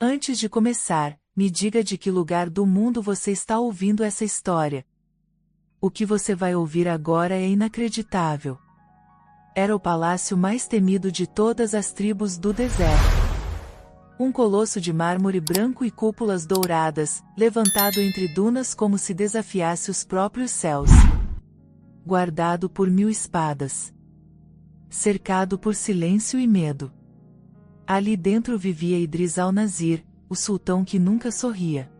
Antes de começar, me diga de que lugar do mundo você está ouvindo essa história. O que você vai ouvir agora é inacreditável. Era o palácio mais temido de todas as tribos do deserto. Um colosso de mármore branco e cúpulas douradas, levantado entre dunas como se desafiasse os próprios céus. Guardado por 1000 espadas. Cercado por silêncio e medo. Ali dentro vivia Idris al-Nazir, o sultão que nunca sorria.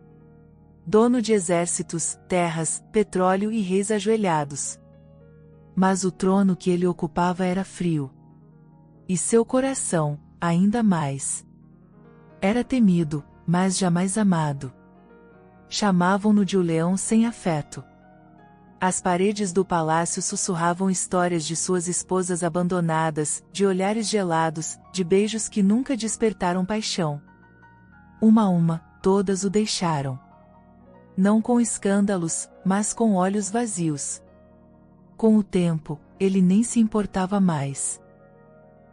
Dono de exércitos, terras, petróleo e reis ajoelhados. Mas o trono que ele ocupava era frio. E seu coração, ainda mais. Era temido, mas jamais amado. Chamavam-no de o leão sem afeto. As paredes do palácio sussurravam histórias de suas esposas abandonadas, de olhares gelados, de beijos que nunca despertaram paixão. Uma a uma, todas o deixaram. Não com escândalos, mas com olhos vazios. Com o tempo, ele nem se importava mais.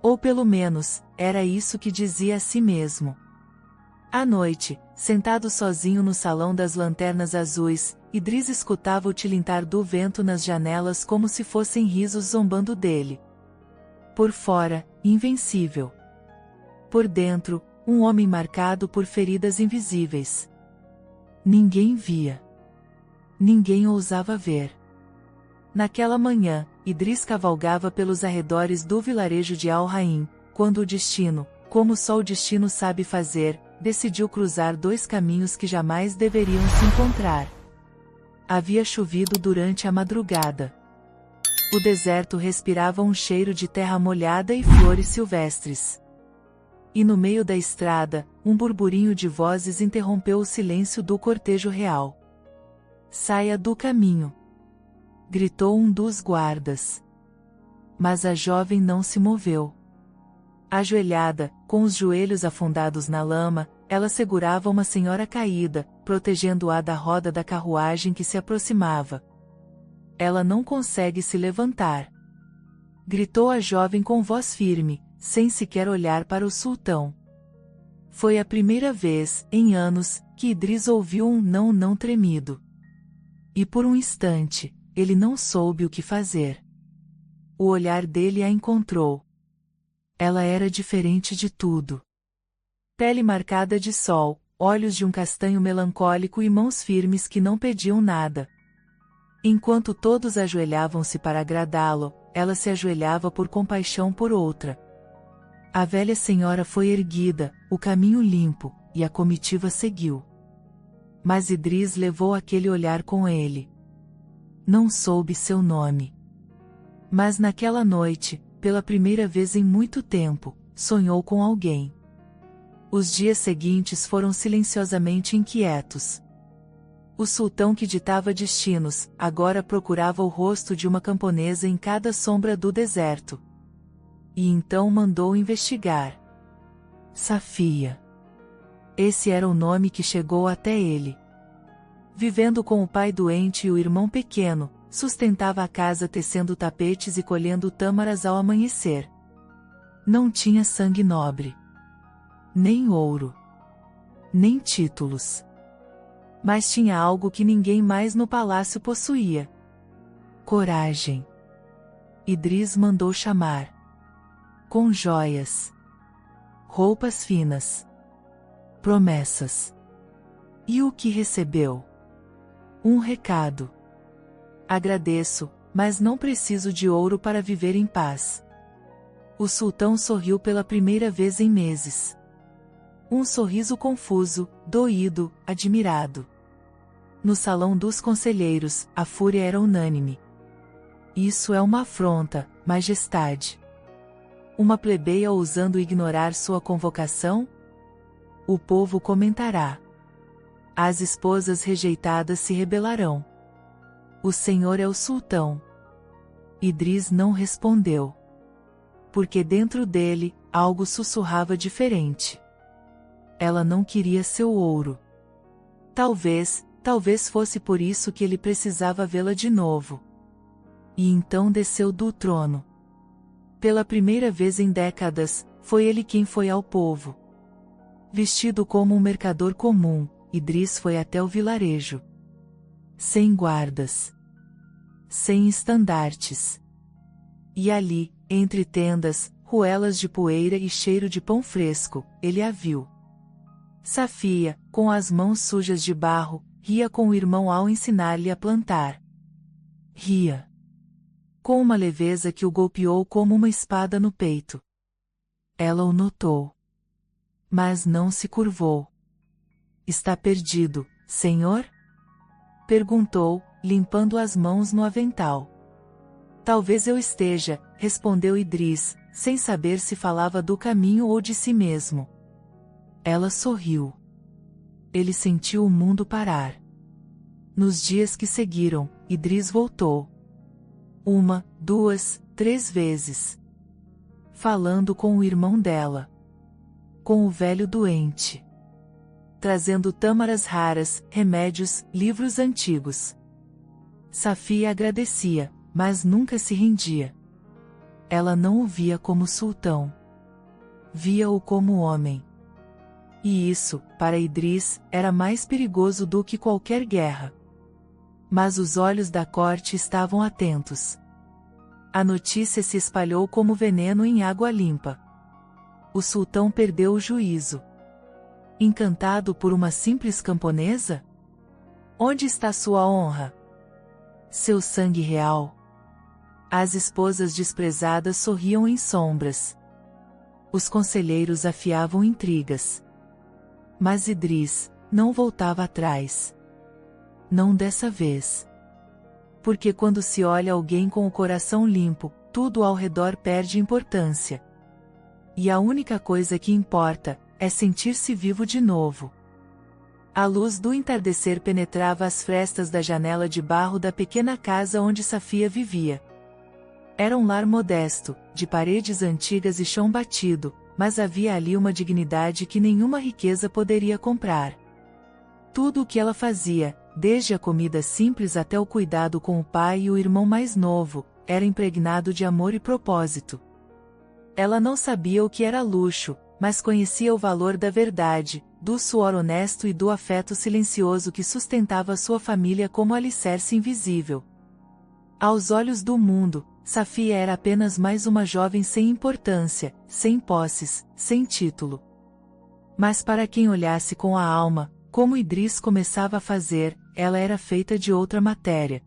Ou pelo menos, era isso que dizia a si mesmo. À noite, sentado sozinho no salão das lanternas azuis, Idris escutava o tilintar do vento nas janelas como se fossem risos zombando dele. Por fora, invencível. Por dentro, um homem marcado por feridas invisíveis. Ninguém via. Ninguém ousava ver. Naquela manhã, Idris cavalgava pelos arredores do vilarejo de Al-Rain, quando o destino, como só o destino sabe fazer, decidiu cruzar dois caminhos que jamais deveriam se encontrar. Havia chovido durante a madrugada. O deserto respirava um cheiro de terra molhada e flores silvestres. E no meio da estrada, um burburinho de vozes interrompeu o silêncio do cortejo real. "Saia do caminho!" gritou um dos guardas. Mas a jovem não se moveu. Ajoelhada, com os joelhos afundados na lama, ela segurava uma senhora caída, protegendo-a da roda da carruagem que se aproximava. "Ela não consegue se levantar!" gritou a jovem com voz firme, sem sequer olhar para o sultão. Foi a primeira vez, em anos, que Idris ouviu um não tremido. E por um instante, ele não soube o que fazer. O olhar dele a encontrou. Ela era diferente de tudo. Pele marcada de sol, olhos de um castanho melancólico e mãos firmes que não pediam nada. Enquanto todos ajoelhavam-se para agradá-lo, ela se ajoelhava por compaixão por outra. A velha senhora foi erguida, o caminho limpo, e a comitiva seguiu. Mas Idris levou aquele olhar com ele. Não soube seu nome. Mas naquela noite, pela primeira vez em muito tempo, sonhou com alguém. Os dias seguintes foram silenciosamente inquietos. O sultão que ditava destinos, agora procurava o rosto de uma camponesa em cada sombra do deserto. E então mandou investigar. Safia. Esse era o nome que chegou até ele. Vivendo com o pai doente e o irmão pequeno, sustentava a casa tecendo tapetes e colhendo tâmaras ao amanhecer. Não tinha sangue nobre. Nem ouro. Nem títulos. Mas tinha algo que ninguém mais no palácio possuía. Coragem. Idris mandou chamar. Com joias. Roupas finas. Promessas. E o que recebeu? Um recado. Agradeço, mas não preciso de ouro para viver em paz. O sultão sorriu pela primeira vez em meses. Um sorriso confuso, doído, admirado. No salão dos conselheiros, a fúria era unânime. Isso é uma afronta, majestade. Uma plebeia ousando ignorar sua convocação? O povo comentará. As esposas rejeitadas se rebelarão. O senhor é o sultão. Idris não respondeu. Porque dentro dele, algo sussurrava diferente. Ela não queria seu ouro. Talvez fosse por isso que ele precisava vê-la de novo. E então desceu do trono. Pela primeira vez em décadas, foi ele quem foi ao povo. Vestido como um mercador comum, Idris foi até o vilarejo. Sem guardas. Sem estandartes. E ali, entre tendas, ruelas de poeira e cheiro de pão fresco, ele a viu. Safia, com as mãos sujas de barro, ria com o irmão ao ensinar-lhe a plantar. Ria. Com uma leveza que o golpeou como uma espada no peito. Ela o notou. Mas não se curvou. Está perdido, senhor? Perguntou, limpando as mãos no avental. Talvez eu esteja, respondeu Idris, sem saber se falava do caminho ou de si mesmo. Ela sorriu. Ele sentiu o mundo parar. Nos dias que seguiram, Idris voltou. 1, 2, 3 vezes. Falando com o irmão dela. Com o velho doente. Trazendo tâmaras raras, remédios, livros antigos. Safia agradecia, mas nunca se rendia. Ela não o via como sultão. Via-o como homem. E isso, para Idris, era mais perigoso do que qualquer guerra. Mas os olhos da corte estavam atentos. A notícia se espalhou como veneno em água limpa. O sultão perdeu o juízo. Encantado por uma simples camponesa? Onde está sua honra? Seu sangue real? As esposas desprezadas sorriam em sombras. Os conselheiros afiavam intrigas. Mas Idris não voltava atrás. Não dessa vez. Porque quando se olha alguém com o coração limpo, tudo ao redor perde importância. E a única coisa que importa é sentir-se vivo de novo. A luz do entardecer penetrava as frestas da janela de barro da pequena casa onde Safia vivia. Era um lar modesto, de paredes antigas e chão batido, mas havia ali uma dignidade que nenhuma riqueza poderia comprar. Tudo o que ela fazia, desde a comida simples até o cuidado com o pai e o irmão mais novo, era impregnado de amor e propósito. Ela não sabia o que era luxo, mas conhecia o valor da verdade, do suor honesto e do afeto silencioso que sustentava sua família como alicerce invisível. Aos olhos do mundo, Safia era apenas mais uma jovem sem importância, sem posses, sem título. Mas para quem olhasse com a alma, como Idris começava a fazer, ela era feita de outra matéria.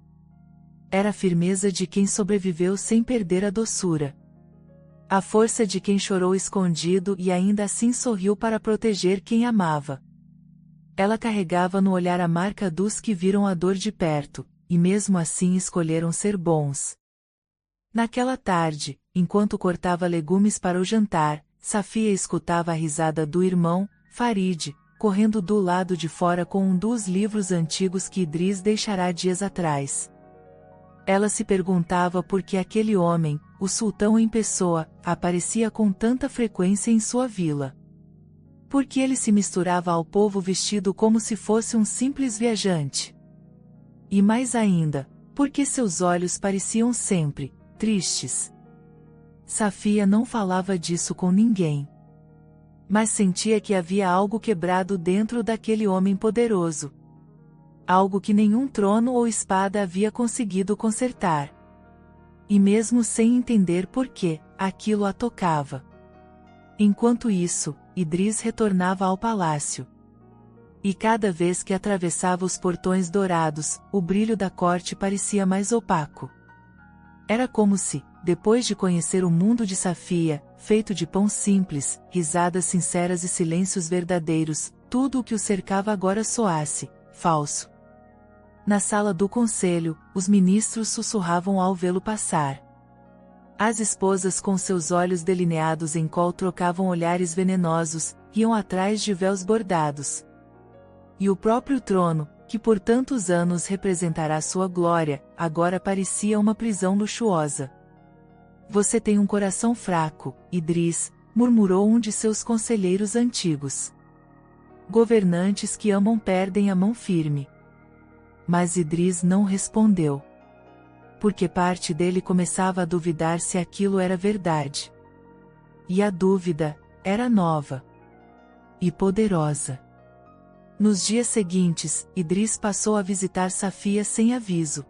Era a firmeza de quem sobreviveu sem perder a doçura. A força de quem chorou escondido e ainda assim sorriu para proteger quem amava. Ela carregava no olhar a marca dos que viram a dor de perto, e mesmo assim escolheram ser bons. Naquela tarde, enquanto cortava legumes para o jantar, Safia escutava a risada do irmão, Farid, correndo do lado de fora com um dos livros antigos que Idris deixara dias atrás. Ela se perguntava por que aquele homem, o sultão em pessoa, aparecia com tanta frequência em sua vila. Por que ele se misturava ao povo vestido como se fosse um simples viajante? E mais ainda, por que seus olhos pareciam sempre tristes? Safia não falava disso com ninguém. Mas sentia que havia algo quebrado dentro daquele homem poderoso. Algo que nenhum trono ou espada havia conseguido consertar. E mesmo sem entender por quê, aquilo a tocava. Enquanto isso, Idris retornava ao palácio. E cada vez que atravessava os portões dourados, o brilho da corte parecia mais opaco. Era como se, depois de conhecer o mundo de Safia, feito de pão simples, risadas sinceras e silêncios verdadeiros, tudo o que o cercava agora soasse falso. Na sala do conselho, os ministros sussurravam ao vê-lo passar. As esposas com seus olhos delineados em col trocavam olhares venenosos, iam atrás de véus bordados. E o próprio trono, que por tantos anos representará sua glória, agora parecia uma prisão luxuosa. Você tem um coração fraco, Idris, murmurou um de seus conselheiros antigos. Governantes que amam perdem a mão firme. Mas Idris não respondeu. Porque parte dele começava a duvidar se aquilo era verdade. E a dúvida era nova. e poderosa. Nos dias seguintes, Idris passou a visitar Safia sem aviso.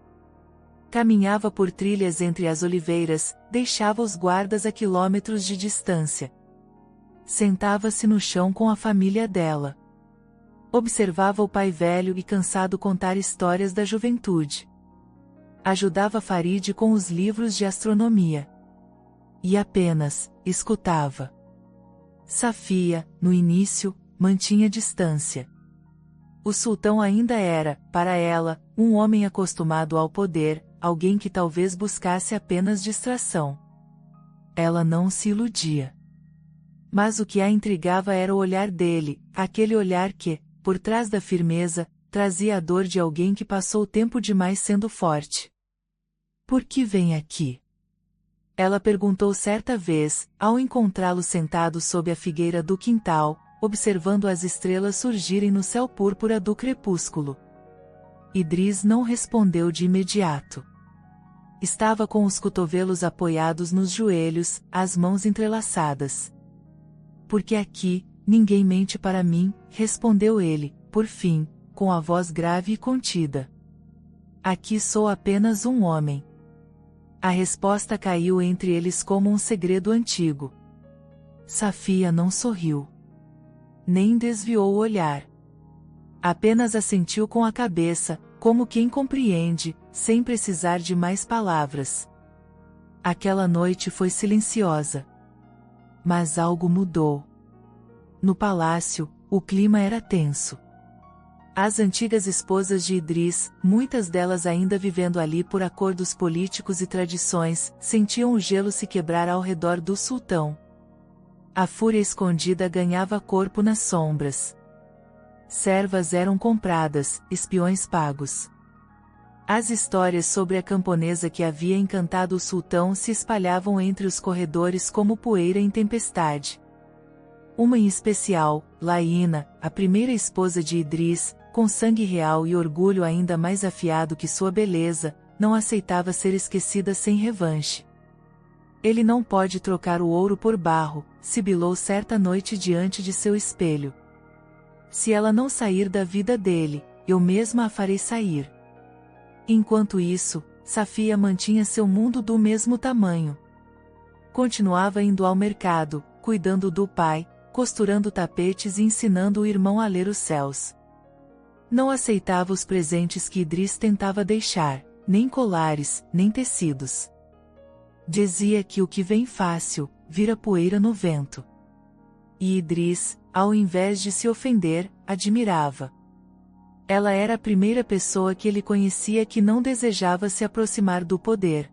Caminhava por trilhas entre as oliveiras, deixava os guardas a quilômetros de distância. Sentava-se no chão com a família dela. Observava o pai velho e cansado contar histórias da juventude. Ajudava Farid com os livros de astronomia. E apenas escutava. Safia, no início, mantinha distância. O sultão ainda era, para ela, um homem acostumado ao poder, alguém que talvez buscasse apenas distração. Ela não se iludia. Mas o que a intrigava era o olhar dele, aquele olhar que, por trás da firmeza, trazia a dor de alguém que passou tempo demais sendo forte. Por que vem aqui? Ela perguntou certa vez, ao encontrá-lo sentado sob a figueira do quintal, observando as estrelas surgirem no céu púrpura do crepúsculo. Idris não respondeu de imediato. Estava com os cotovelos apoiados nos joelhos, as mãos entrelaçadas. Porque aqui, ninguém mente para mim, respondeu ele, por fim, com a voz grave e contida. Aqui sou apenas um homem. A resposta caiu entre eles como um segredo antigo. Safia não sorriu. Nem desviou o olhar. Apenas assentiu com a cabeça, como quem compreende, sem precisar de mais palavras. Aquela noite foi silenciosa. Mas algo mudou. No palácio, o clima era tenso. As antigas esposas de Idris, muitas delas ainda vivendo ali por acordos políticos e tradições, sentiam o gelo se quebrar ao redor do sultão. A fúria escondida ganhava corpo nas sombras. Servas eram compradas, espiões pagos. As histórias sobre a camponesa que havia encantado o sultão se espalhavam entre os corredores como poeira em tempestade. Uma em especial, Laína, a primeira esposa de Idris, com sangue real e orgulho ainda mais afiado que sua beleza, não aceitava ser esquecida sem revanche. Ele não pode trocar o ouro por barro, sibilou certa noite diante de seu espelho. Se ela não sair da vida dele, eu mesma a farei sair. Enquanto isso, Safia mantinha seu mundo do mesmo tamanho. Continuava indo ao mercado, cuidando do pai, costurando tapetes e ensinando o irmão a ler os céus. Não aceitava os presentes que Idris tentava deixar, nem colares, nem tecidos. Dizia que o que vem fácil, vira poeira no vento. E Idris, ao invés de se ofender, admirava. Ela era a primeira pessoa que ele conhecia que não desejava se aproximar do poder.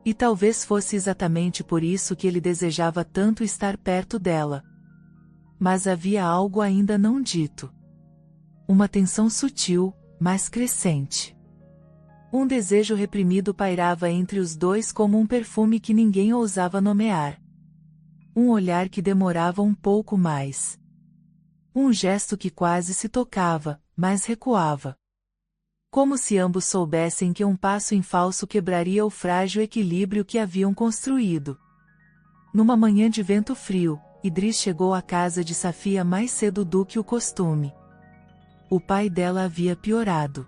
E talvez fosse exatamente por isso que ele desejava tanto estar perto dela. Mas havia algo ainda não dito. Uma tensão sutil, mas crescente. Um desejo reprimido pairava entre os dois como um perfume que ninguém ousava nomear. Um olhar que demorava um pouco mais. Um gesto que quase se tocava, mas recuava. Como se ambos soubessem que um passo em falso quebraria o frágil equilíbrio que haviam construído. Numa manhã de vento frio, Idris chegou à casa de Safia mais cedo do que o costume. O pai dela havia piorado.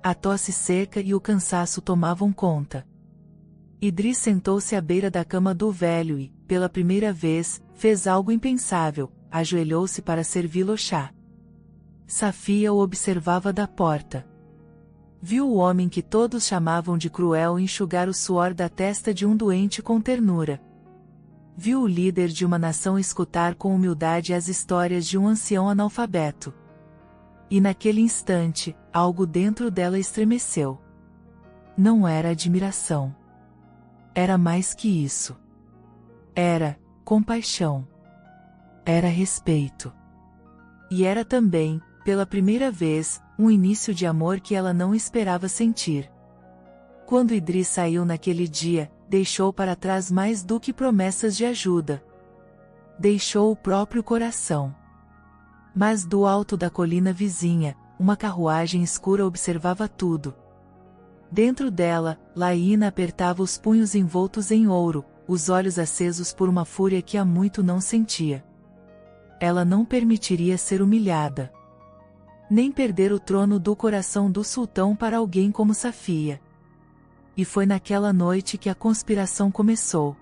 A tosse seca e o cansaço tomavam conta. Idris sentou-se à beira da cama do velho e, pela primeira vez, fez algo impensável, ajoelhou-se para servi-lo chá. Safia o observava da porta. Viu o homem que todos chamavam de cruel enxugar o suor da testa de um doente com ternura. Viu o líder de uma nação escutar com humildade as histórias de um ancião analfabeto. E naquele instante, algo dentro dela estremeceu. Não era admiração. Era mais que isso. Era compaixão. Era respeito. E era também, pela primeira vez, um início de amor que ela não esperava sentir. Quando Idris saiu naquele dia, deixou para trás mais do que promessas de ajuda. Deixou o próprio coração. Mas do alto da colina vizinha, uma carruagem escura observava tudo. Dentro dela, Laína apertava os punhos envoltos em ouro, os olhos acesos por uma fúria que há muito não sentia. Ela não permitiria ser humilhada, nem perder o trono do coração do sultão para alguém como Safia. E foi naquela noite que a conspiração começou.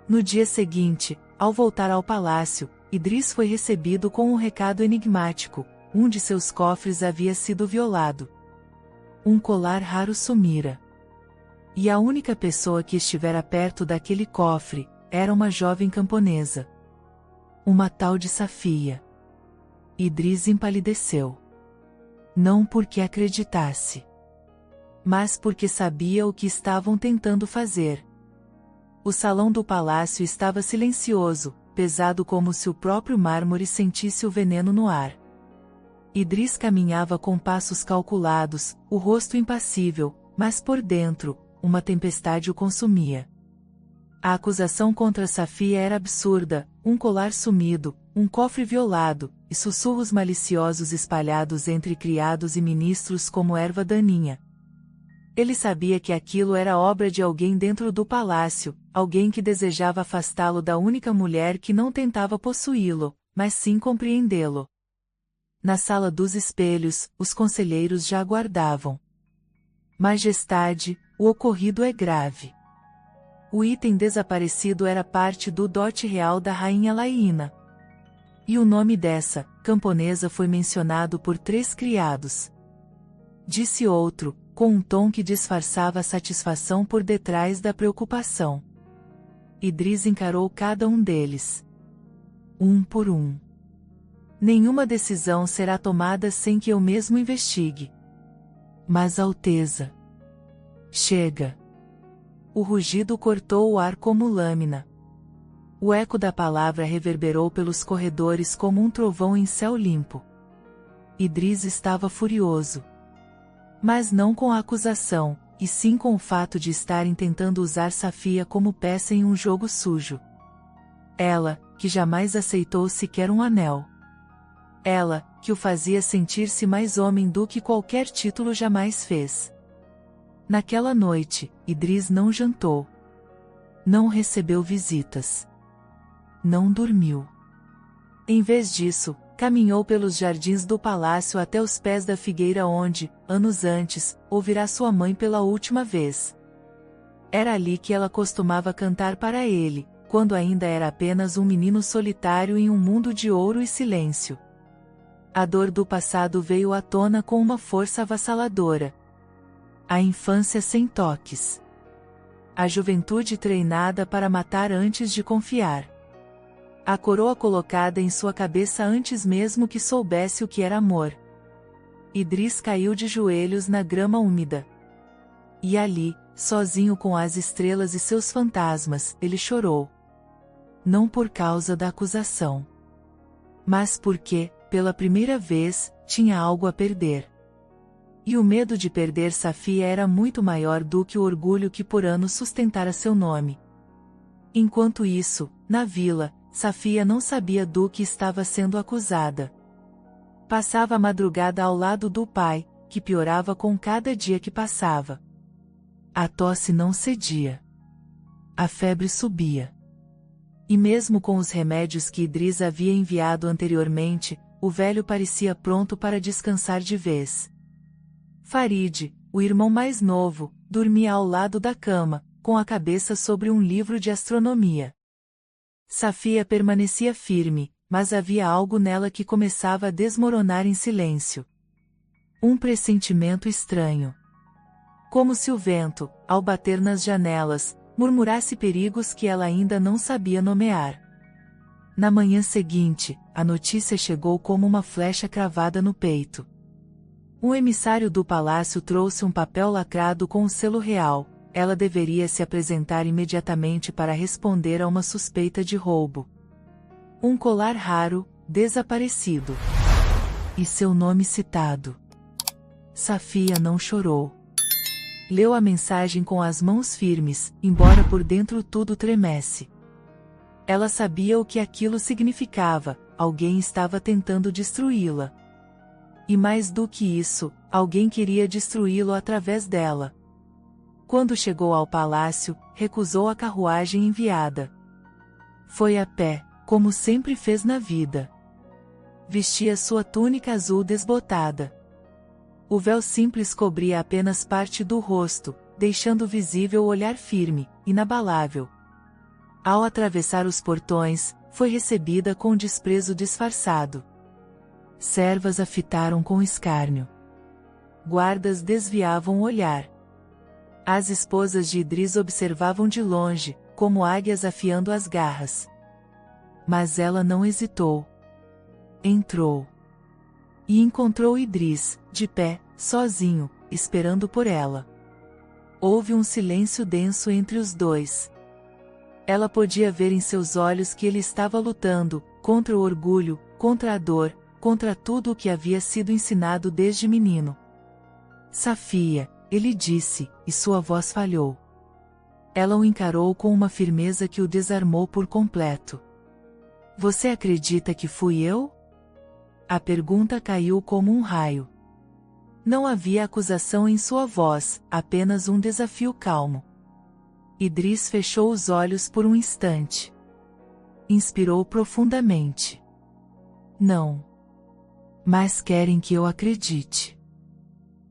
No dia seguinte, ao voltar ao palácio, Idris foi recebido com um recado enigmático: um de seus cofres havia sido violado. Um colar raro sumira. E a única pessoa que estivera perto daquele cofre era uma jovem camponesa, uma tal de Safia. Idris empalideceu. Não porque acreditasse, mas porque sabia o que estavam tentando fazer. O salão do palácio estava silencioso, pesado como se o próprio mármore sentisse o veneno no ar. Idris caminhava com passos calculados, o rosto impassível, mas por dentro, uma tempestade o consumia. A acusação contra Safia era absurda: um colar sumido, um cofre violado, e sussurros maliciosos espalhados entre criados e ministros como erva daninha. Ele sabia que aquilo era obra de alguém dentro do palácio, alguém que desejava afastá-lo da única mulher que não tentava possuí-lo, mas sim compreendê-lo. Na sala dos espelhos, os conselheiros já aguardavam. Majestade, o ocorrido é grave. O item desaparecido era parte do dote real da rainha Laína. E o nome dessa camponesa foi mencionado por 3 criados. Disse outro, com um tom que disfarçava a satisfação por detrás da preocupação. Idris encarou cada um deles, um por um. Nenhuma decisão será tomada sem que eu mesmo investigue. Mas Alteza, chega. O rugido cortou o ar como lâmina. O eco da palavra reverberou pelos corredores como um trovão em céu limpo. Idris estava furioso. Mas não com a acusação, e sim com o fato de estarem tentando usar Safia como peça em um jogo sujo. Ela, que jamais aceitou sequer um anel. Ela, que o fazia sentir-se mais homem do que qualquer título jamais fez. Naquela noite, Idris não jantou. Não recebeu visitas. Não dormiu. Em vez disso, caminhou pelos jardins do palácio até os pés da figueira onde, anos antes, ouvira sua mãe pela última vez. Era ali que ela costumava cantar para ele, quando ainda era apenas um menino solitário em um mundo de ouro e silêncio. A dor do passado veio à tona com uma força avassaladora. A infância sem toques. A juventude treinada para matar antes de confiar. A coroa colocada em sua cabeça antes mesmo que soubesse o que era amor. Idris caiu de joelhos na grama úmida. E ali, sozinho com as estrelas e seus fantasmas, ele chorou. Não por causa da acusação, mas porque, pela primeira vez, tinha algo a perder. E o medo de perder Safia era muito maior do que o orgulho que por anos sustentara seu nome. Enquanto isso, na vila, Safia não sabia do que estava sendo acusada. Passava a madrugada ao lado do pai, que piorava com cada dia que passava. A tosse não cedia. A febre subia. E mesmo com os remédios que Idris havia enviado anteriormente, o velho parecia pronto para descansar de vez. Farid, o irmão mais novo, dormia ao lado da cama, com a cabeça sobre um livro de astronomia. Safia permanecia firme, mas havia algo nela que começava a desmoronar em silêncio. Um pressentimento estranho. Como se o vento, ao bater nas janelas, murmurasse perigos que ela ainda não sabia nomear. Na manhã seguinte, a notícia chegou como uma flecha cravada no peito. Um emissário do palácio trouxe um papel lacrado com o selo real. Ela deveria se apresentar imediatamente para responder a uma suspeita de roubo. Um colar raro, desaparecido. E seu nome citado. Safia não chorou. Leu a mensagem com as mãos firmes, embora por dentro tudo tremesse. Ela sabia o que aquilo significava: alguém estava tentando destruí-la. E mais do que isso, alguém queria destruí-lo através dela. Quando chegou ao palácio, recusou a carruagem enviada. Foi a pé, como sempre fez na vida. Vestia sua túnica azul desbotada. O véu simples cobria apenas parte do rosto, deixando visível o olhar firme, inabalável. Ao atravessar os portões, foi recebida com desprezo disfarçado. Servas a fitaram com escárnio. Guardas desviavam o olhar. As esposas de Idris observavam de longe, como águias afiando as garras. Mas ela não hesitou. Entrou. E encontrou Idris, de pé, sozinho, esperando por ela. Houve um silêncio denso entre os dois. Ela podia ver em seus olhos que ele estava lutando, contra o orgulho, contra a dor, contra tudo o que havia sido ensinado desde menino. Safia, ele disse, e sua voz falhou. Ela o encarou com uma firmeza que o desarmou por completo. Você acredita que fui eu? A pergunta caiu como um raio. Não havia acusação em sua voz, apenas um desafio calmo. Idris fechou os olhos por um instante. Inspirou profundamente. Não. Mas querem que eu acredite.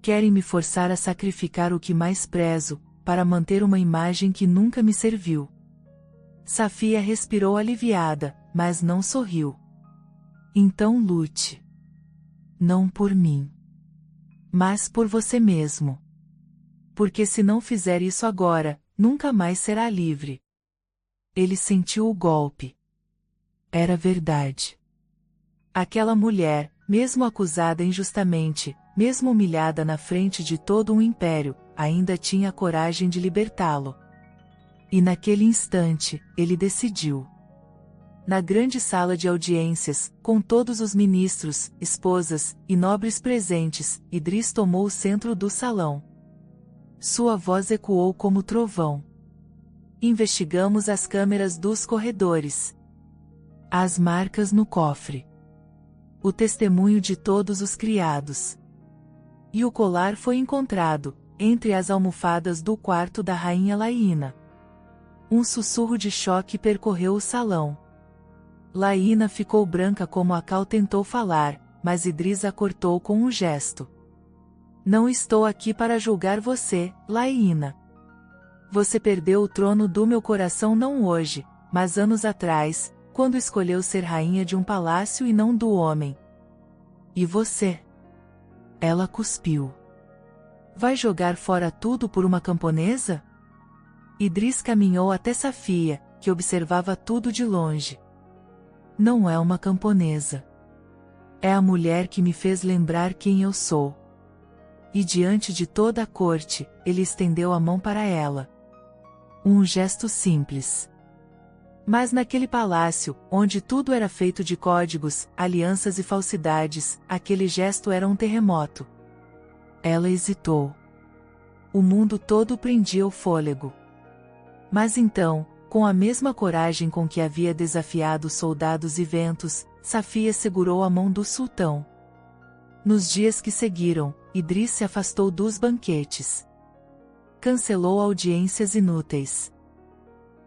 Querem me forçar a sacrificar o que mais prezo, para manter uma imagem que nunca me serviu. Safia respirou aliviada, mas não sorriu. Então lute. Não por mim. Mas por você mesmo. Porque se não fizer isso agora, nunca mais será livre. Ele sentiu o golpe. Era verdade. Aquela mulher, mesmo acusada injustamente, mesmo humilhada na frente de todo um império, ainda tinha a coragem de libertá-lo. E naquele instante, ele decidiu. Na grande sala de audiências, com todos os ministros, esposas e nobres presentes, Idris tomou o centro do salão. Sua voz ecoou como trovão. Investigamos as câmeras dos corredores. As marcas no cofre. O testemunho de todos os criados. E o colar foi encontrado, entre as almofadas do quarto da rainha Laína. Um sussurro de choque percorreu o salão. Laína ficou branca como Akal tentou falar, mas Idris a cortou com um gesto. Não estou aqui para julgar você, Laína. Você perdeu o trono do meu coração não hoje, mas anos atrás, quando escolheu ser rainha de um palácio e não do homem. E você? Ela cuspiu. Vai jogar fora tudo por uma camponesa? Idris caminhou até Safia, que observava tudo de longe. Não é uma camponesa. É a mulher que me fez lembrar quem eu sou. E diante de toda a corte, ele estendeu a mão para ela. Um gesto simples. Mas naquele palácio, onde tudo era feito de códigos, alianças e falsidades, aquele gesto era um terremoto. Ela hesitou. O mundo todo prendia o fôlego. Mas então, com a mesma coragem com que havia desafiado soldados e ventos, Safia segurou a mão do sultão. Nos dias que seguiram, Idris se afastou dos banquetes. Cancelou audiências inúteis.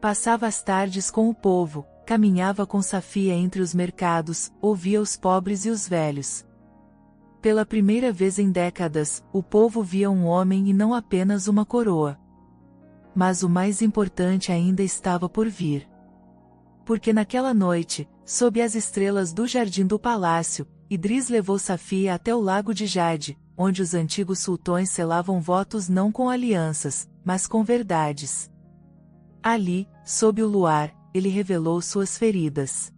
Passava as tardes com o povo, caminhava com Safia entre os mercados, ouvia os pobres e os velhos. Pela primeira vez em décadas, o povo via um homem e não apenas uma coroa. Mas o mais importante ainda estava por vir. Porque naquela noite, sob as estrelas do jardim do palácio, Idris levou Safia até o lago de Jade, onde os antigos sultões selavam votos não com alianças, mas com verdades. Ali, sob o luar, ele revelou suas feridas.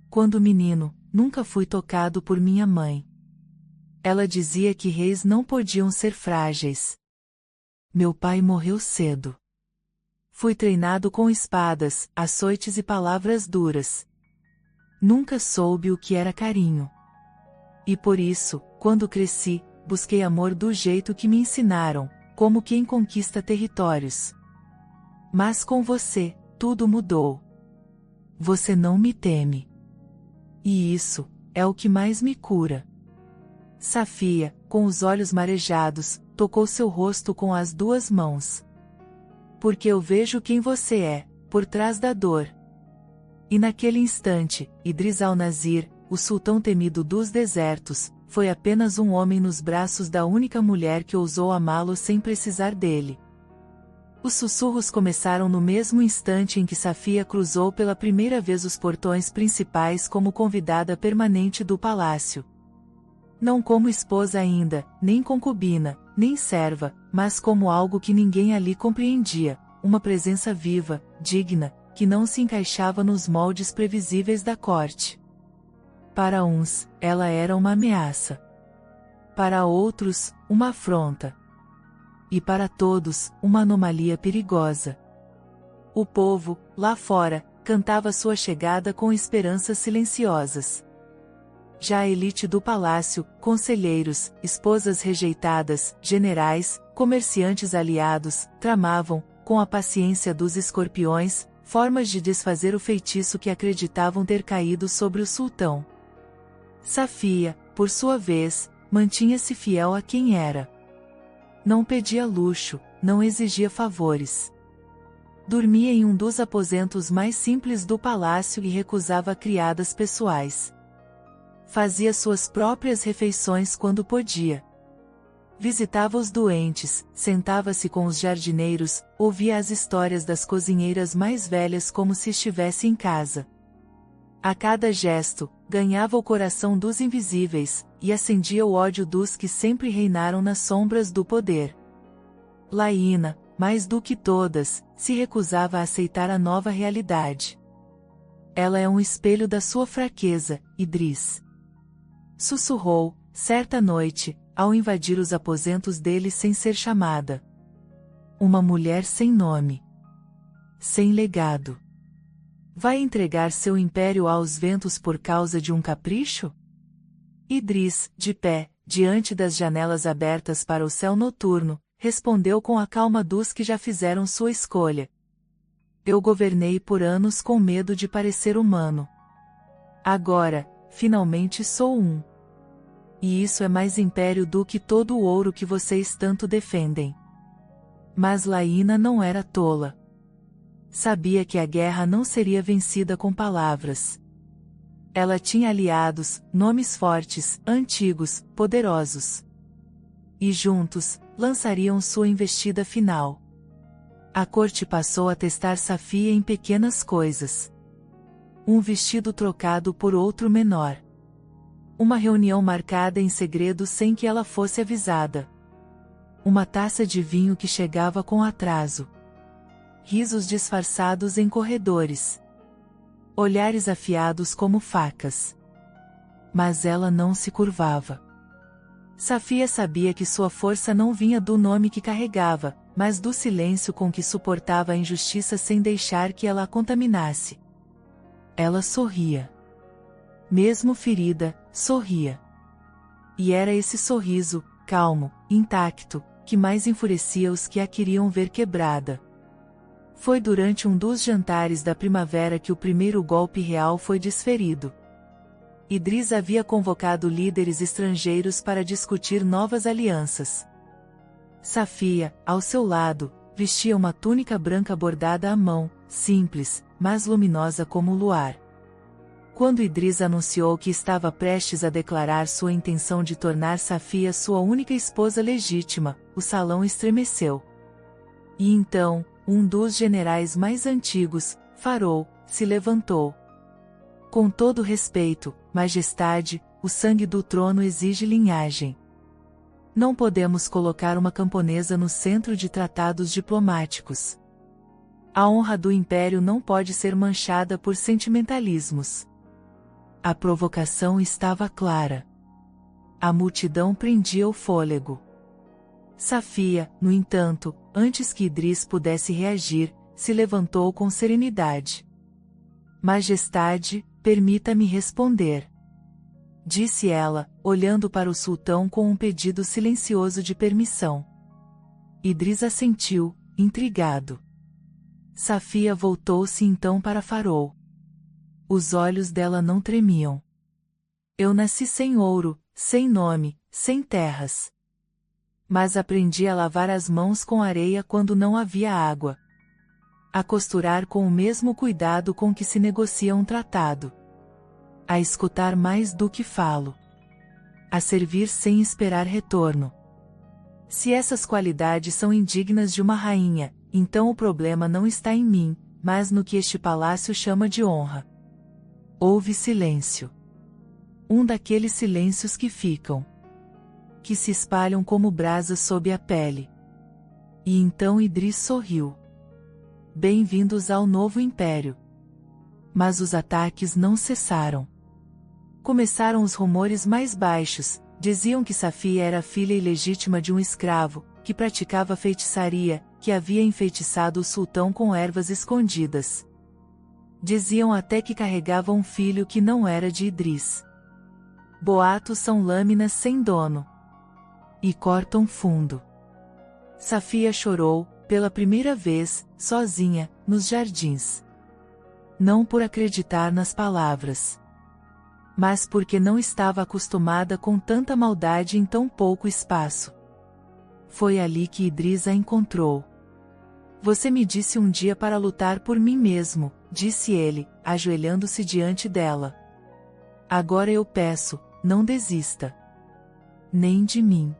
Quando menino, nunca fui tocado por minha mãe. Ela dizia que reis não podiam ser frágeis. Meu pai morreu cedo. Fui treinado com espadas, açoites e palavras duras. Nunca soube o que era carinho. E por isso, quando cresci, busquei amor do jeito que me ensinaram, como quem conquista territórios. Mas com você, tudo mudou. Você não me teme. E isso é o que mais me cura. Safia, com os olhos marejados, tocou seu rosto com as duas mãos. Porque eu vejo quem você é, por trás da dor. E naquele instante, Idris al-Nazir, o sultão temido dos desertos, foi apenas um homem nos braços da única mulher que ousou amá-lo sem precisar dele. Os sussurros começaram no mesmo instante em que Safia cruzou pela primeira vez os portões principais como convidada permanente do palácio. Não como esposa ainda, nem concubina, nem serva, mas como algo que ninguém ali compreendia, uma presença viva, digna, que não se encaixava nos moldes previsíveis da corte. Para uns, ela era uma ameaça. Para outros, uma afronta. E para todos, uma anomalia perigosa. O povo, lá fora, cantava sua chegada com esperanças silenciosas. Já a elite do palácio, conselheiros, esposas rejeitadas, generais, comerciantes aliados, tramavam, com a paciência dos escorpiões, formas de desfazer o feitiço que acreditavam ter caído sobre o sultão. Safia, por sua vez, mantinha-se fiel a quem era. Não pedia luxo, não exigia favores. Dormia em um dos aposentos mais simples do palácio e recusava criadas pessoais. Fazia suas próprias refeições quando podia. Visitava os doentes, sentava-se com os jardineiros, ouvia as histórias das cozinheiras mais velhas como se estivesse em casa. A cada gesto, ganhava o coração dos invisíveis, e acendia o ódio dos que sempre reinaram nas sombras do poder. Laína, mais do que todas, se recusava a aceitar a nova realidade. Ela é um espelho da sua fraqueza, Idris. Sussurrou, certa noite, ao invadir os aposentos dele sem ser chamada. Uma mulher sem nome. Sem legado. Vai entregar seu império aos ventos por causa de um capricho? Idris, de pé, diante das janelas abertas para o céu noturno, respondeu com a calma dos que já fizeram sua escolha. Eu governei por anos com medo de parecer humano. Agora, finalmente sou um. E isso é mais império do que todo o ouro que vocês tanto defendem. Mas Laína não era tola. Sabia que a guerra não seria vencida com palavras. Ela tinha aliados, nomes fortes, antigos, poderosos. E juntos, lançariam sua investida final. A corte passou a testar Safia em pequenas coisas. Um vestido trocado por outro menor. Uma reunião marcada em segredo sem que ela fosse avisada. Uma taça de vinho que chegava com atraso. Risos disfarçados em corredores. Olhares afiados como facas. Mas ela não se curvava. Safia sabia que sua força não vinha do nome que carregava, mas do silêncio com que suportava a injustiça sem deixar que ela a contaminasse. Ela sorria. Mesmo ferida, sorria. E era esse sorriso, calmo, intacto, que mais enfurecia os que a queriam ver quebrada. Foi durante um dos jantares da primavera que o primeiro golpe real foi desferido. Idris havia convocado líderes estrangeiros para discutir novas alianças. Safia, ao seu lado, vestia uma túnica branca bordada à mão, simples, mas luminosa como o luar. Quando Idris anunciou que estava prestes a declarar sua intenção de tornar Safia sua única esposa legítima, o salão estremeceu. E então, um dos generais mais antigos, Farou, se levantou. Com todo respeito, majestade, o sangue do trono exige linhagem. Não podemos colocar uma camponesa no centro de tratados diplomáticos. A honra do império não pode ser manchada por sentimentalismos. A provocação estava clara. A multidão prendia o fôlego. Safia, no entanto, antes que Idris pudesse reagir, se levantou com serenidade. Majestade, permita-me responder. Disse ela, olhando para o sultão com um pedido silencioso de permissão. Idris assentiu, intrigado. Safia voltou-se então para Farou. Os olhos dela não tremiam. Eu nasci sem ouro, sem nome, sem terras. Mas aprendi a lavar as mãos com areia quando não havia água. a costurar com o mesmo cuidado com que se negocia um tratado, a escutar mais do que falo, a servir sem esperar retorno. Se essas qualidades são indignas de uma rainha, então o problema não está em mim, mas no que este palácio chama de honra. Houve silêncio. Um daqueles silêncios que ficam, que se espalham como brasas sob a pele. E então Idris sorriu. Bem-vindos ao novo império. Mas os ataques não cessaram. Começaram os rumores mais baixos, diziam que Safia era filha ilegítima de um escravo, que praticava feitiçaria, que havia enfeitiçado o sultão com ervas escondidas. Diziam até que carregava um filho que não era de Idris. Boatos são lâminas sem dono. E cortam fundo. Safia chorou, pela primeira vez, sozinha, nos jardins. Não por acreditar nas palavras, mas porque não estava acostumada com tanta maldade em tão pouco espaço. Foi ali que Idris a encontrou. Você me disse um dia para lutar por mim mesmo, disse ele, ajoelhando-se diante dela. Agora eu peço, não desista. Nem de mim.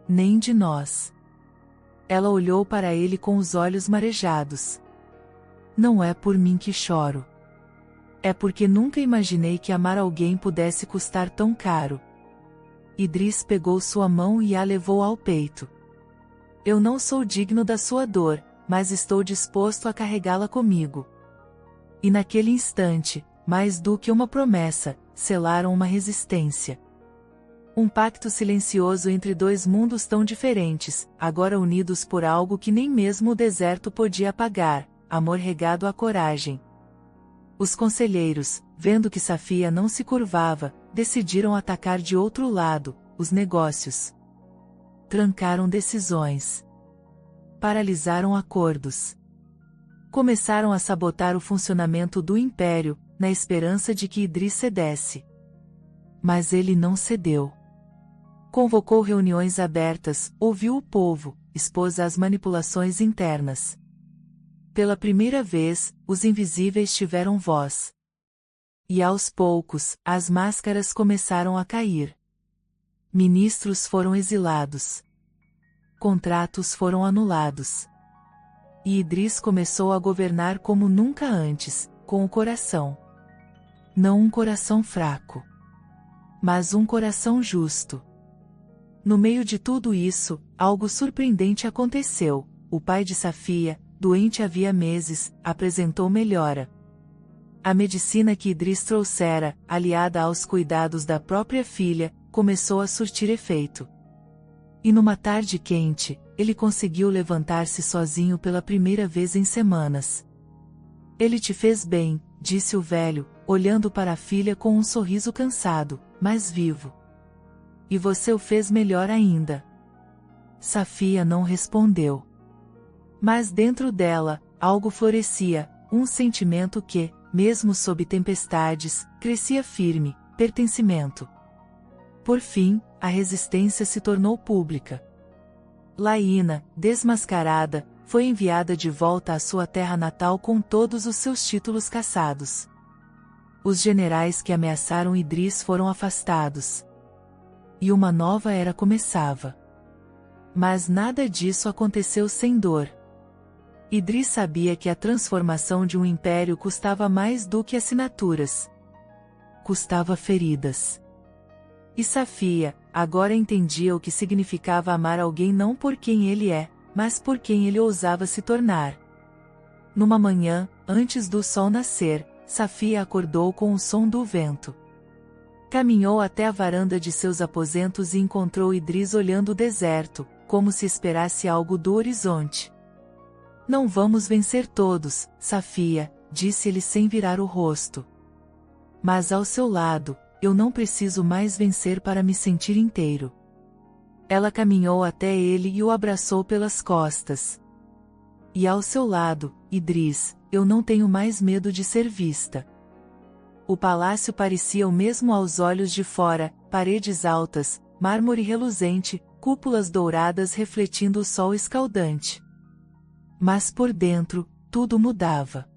Nem de nós. Ela olhou para ele com os olhos marejados. Não é por mim que choro. É porque nunca imaginei que amar alguém pudesse custar tão caro. Idris pegou sua mão e a levou ao peito. Eu não sou digno da sua dor, mas estou disposto a carregá-la comigo. E naquele instante, mais do que uma promessa, selaram uma resistência. Um pacto silencioso entre dois mundos tão diferentes, agora unidos por algo que nem mesmo o deserto podia apagar, amor regado à coragem. Os conselheiros, vendo que Safia não se curvava, decidiram atacar de outro lado, os negócios. Trancaram decisões. Paralisaram acordos. Começaram a sabotar o funcionamento do império, na esperança de que Idris cedesse. Mas ele não cedeu. Convocou reuniões abertas, ouviu o povo, expôs as manipulações internas. Pela primeira vez, os invisíveis tiveram voz. E aos poucos, as máscaras começaram a cair. Ministros foram exilados. Contratos foram anulados. E Idris começou a governar como nunca antes, com o coração. Não um coração fraco, mas um coração justo. No meio de tudo isso, algo surpreendente aconteceu. O pai de Safia, doente havia meses, apresentou melhora. A medicina que Idris trouxera, aliada aos cuidados da própria filha, começou a surtir efeito. E numa tarde quente, ele conseguiu levantar-se sozinho pela primeira vez em semanas. Ele te fez bem, disse o velho, olhando para a filha com um sorriso cansado, mas vivo. E você o fez melhor ainda. Safia não respondeu. Mas dentro dela, algo florescia, um sentimento que, mesmo sob tempestades, crescia firme, pertencimento. Por fim, a resistência se tornou pública. Laína, desmascarada, foi enviada de volta à sua terra natal com todos os seus títulos cassados. Os generais que ameaçaram Idris foram afastados. E uma nova era começava. Mas nada disso aconteceu sem dor. Idris sabia que a transformação de um império custava mais do que assinaturas. Custava feridas. E Safia, agora entendia o que significava amar alguém não por quem ele é, mas por quem ele ousava se tornar. Numa manhã, antes do sol nascer, Safia acordou com o som do vento. Caminhou até a varanda de seus aposentos e encontrou Idris olhando o deserto, como se esperasse algo do horizonte. Não vamos vencer todos, Safia, disse ele sem virar o rosto. Mas ao seu lado, eu não preciso mais vencer para me sentir inteiro. Ela caminhou até ele e o abraçou pelas costas. E ao seu lado, Idris, eu não tenho mais medo de ser vista. O palácio parecia o mesmo aos olhos de fora, paredes altas, mármore reluzente, cúpulas douradas refletindo o sol escaldante. Mas por dentro, tudo mudava.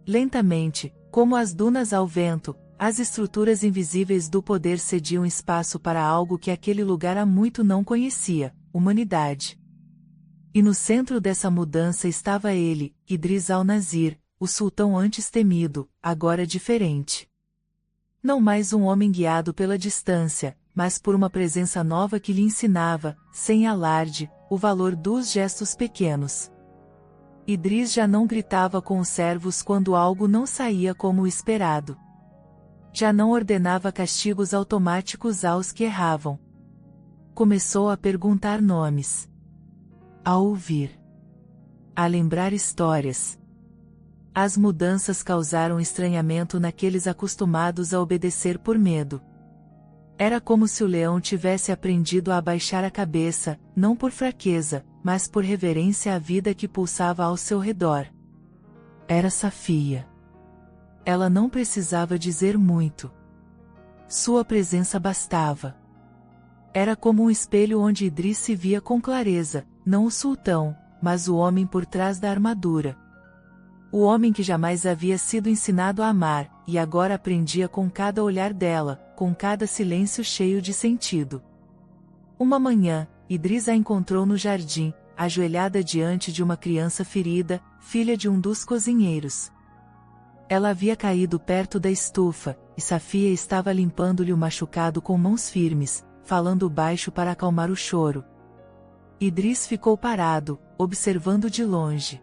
Lentamente, como as dunas ao vento, as estruturas invisíveis do poder cediam espaço para algo que aquele lugar há muito não conhecia: humanidade. E no centro dessa mudança estava ele, Idris al-Nazir, o sultão antes temido, agora diferente. Não mais um homem guiado pela distância, mas por uma presença nova que lhe ensinava, sem alarde, o valor dos gestos pequenos. Idris já não gritava com os servos quando algo não saía como o esperado. Já não ordenava castigos automáticos aos que erravam. Começou a perguntar nomes. A ouvir. A lembrar histórias. As mudanças causaram estranhamento naqueles acostumados a obedecer por medo. Era como se o leão tivesse aprendido a abaixar a cabeça, não por fraqueza, mas por reverência à vida que pulsava ao seu redor. Era Safia. Ela não precisava dizer muito. Sua presença bastava. Era como um espelho onde Idris se via com clareza, não o sultão, mas o homem por trás da armadura. O homem que jamais havia sido ensinado a amar, e agora aprendia com cada olhar dela, com cada silêncio cheio de sentido. Uma manhã, Idris a encontrou no jardim, ajoelhada diante de uma criança ferida, filha de um dos cozinheiros. Ela havia caído perto da estufa, e Safia estava limpando-lhe o machucado com mãos firmes, falando baixo para acalmar o choro. Idris ficou parado, observando de longe.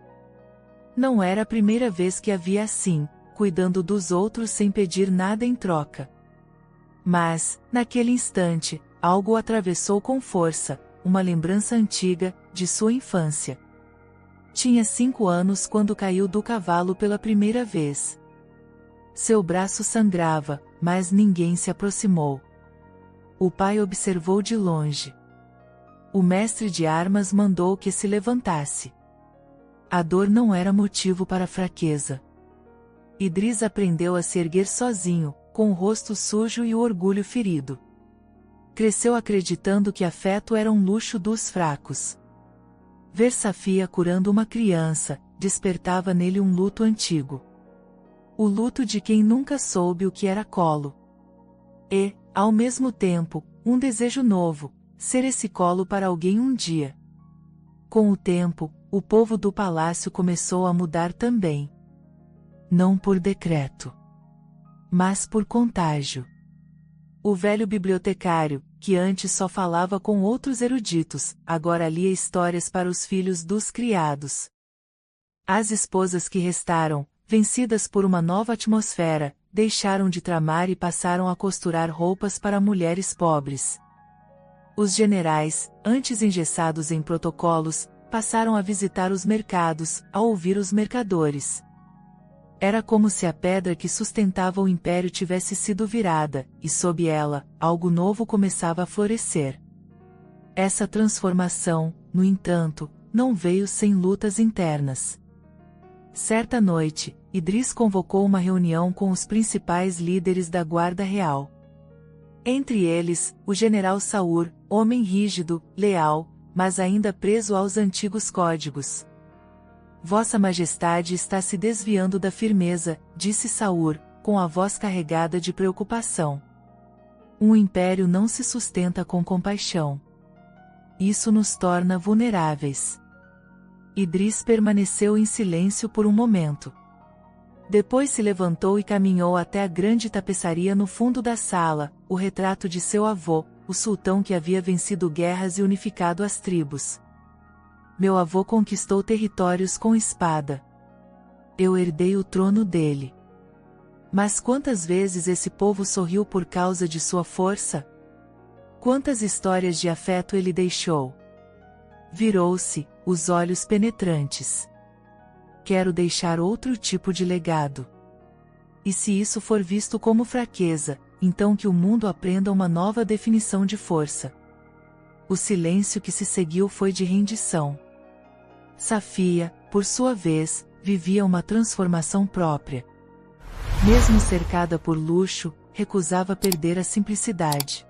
Não era a primeira vez que a via assim, cuidando dos outros sem pedir nada em troca. Mas, naquele instante, algo o atravessou com força, uma lembrança antiga, de sua infância. Tinha 5 anos quando caiu do cavalo pela primeira vez. Seu braço sangrava, mas ninguém se aproximou. O pai observou de longe. O mestre de armas mandou que se levantasse. A dor não era motivo para fraqueza. Idris aprendeu a se erguer sozinho, com o rosto sujo e o orgulho ferido. Cresceu acreditando que afeto era um luxo dos fracos. Ver Safia curando uma criança, despertava nele um luto antigo. O luto de quem nunca soube o que era colo. E, ao mesmo tempo, um desejo novo, ser esse colo para alguém um dia. Com o tempo, o povo do palácio começou a mudar também. Não por decreto, mas por contágio. O velho bibliotecário, que antes só falava com outros eruditos, agora lia histórias para os filhos dos criados. As esposas que restaram, vencidas por uma nova atmosfera, deixaram de tramar e passaram a costurar roupas para mulheres pobres. Os generais, antes engessados em protocolos, passaram a visitar os mercados, a ouvir os mercadores. Era como se a pedra que sustentava o império tivesse sido virada, e sob ela, algo novo começava a florescer. Essa transformação, no entanto, não veio sem lutas internas. Certa noite, Idris convocou uma reunião com os principais líderes da Guarda Real. Entre eles, o general Saur, homem rígido, leal, mas ainda preso aos antigos códigos. Vossa Majestade está se desviando da firmeza, disse Saur, com a voz carregada de preocupação. Um império não se sustenta com compaixão. Isso nos torna vulneráveis. Idris permaneceu em silêncio por um momento. Depois se levantou e caminhou até a grande tapeçaria no fundo da sala, o retrato de seu avô, o sultão que havia vencido guerras e unificado as tribos. Meu avô conquistou territórios com espada. Eu herdei o trono dele. Mas quantas vezes esse povo sorriu por causa de sua força? Quantas histórias de afeto ele deixou? Virou-se, os olhos penetrantes. Quero deixar outro tipo de legado. E se isso for visto como fraqueza, então que o mundo aprenda uma nova definição de força. O silêncio que se seguiu foi de rendição. Safia, por sua vez, vivia uma transformação própria. Mesmo cercada por luxo, recusava perder a simplicidade.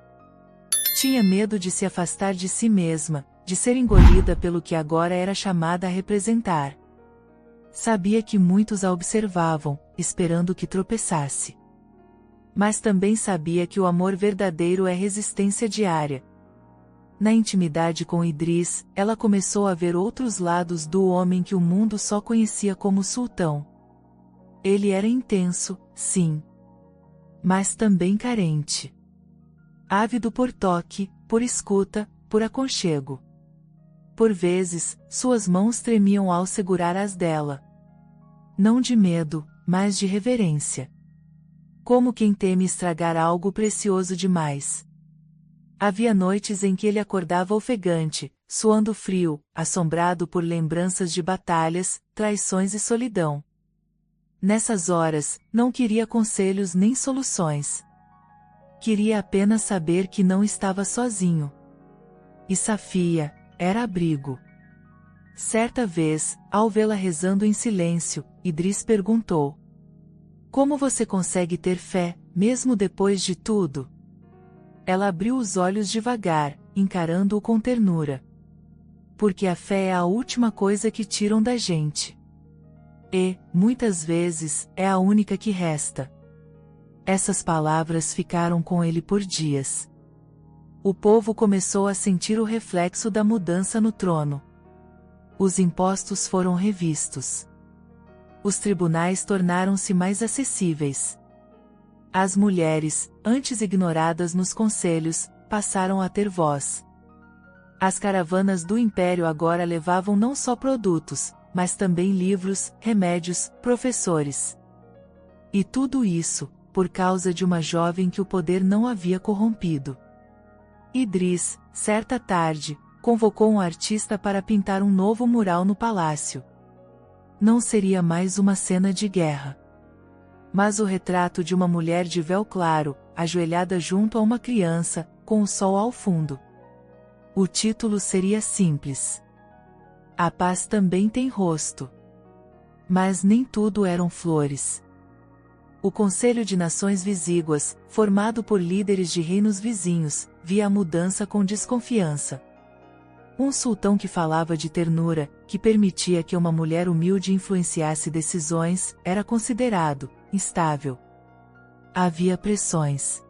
Tinha medo de se afastar de si mesma, de ser engolida pelo que agora era chamada a representar. Sabia que muitos a observavam, esperando que tropeçasse. Mas também sabia que o amor verdadeiro é resistência diária. Na intimidade com Idris, ela começou a ver outros lados do homem que o mundo só conhecia como sultão. Ele era intenso, sim. Mas também carente. Ávido por toque, por escuta, por aconchego. Por vezes, suas mãos tremiam ao segurar as dela. Não de medo, mas de reverência. Como quem teme estragar algo precioso demais. Havia noites em que ele acordava ofegante, suando frio, assombrado por lembranças de batalhas, traições e solidão. Nessas horas, não queria conselhos nem soluções. Queria apenas saber que não estava sozinho. E Safia era abrigo. Certa vez, ao vê-la rezando em silêncio, Idris perguntou: "Como você consegue ter fé, mesmo depois de tudo?" Ela abriu os olhos devagar, encarando-o com ternura. "Porque a fé é a última coisa que tiram da gente. E, muitas vezes, é a única que resta." Essas palavras ficaram com ele por dias. O povo começou a sentir o reflexo da mudança no trono. Os impostos foram revistos. Os tribunais tornaram-se mais acessíveis. As mulheres, antes ignoradas nos conselhos, passaram a ter voz. As caravanas do império agora levavam não só produtos, mas também livros, remédios, professores. E tudo isso, por causa de uma jovem que o poder não havia corrompido. Idris, certa tarde, convocou um artista para pintar um novo mural no palácio. Não seria mais uma cena de guerra, mas o retrato de uma mulher de véu claro, ajoelhada junto a uma criança, com o sol ao fundo. O título seria simples: "A paz também tem rosto." Mas nem tudo eram flores. O Conselho de Nações Visíguas, formado por líderes de reinos vizinhos, via a mudança com desconfiança. Um sultão que falava de ternura, que permitia que uma mulher humilde influenciasse decisões, era considerado instável. Havia pressões.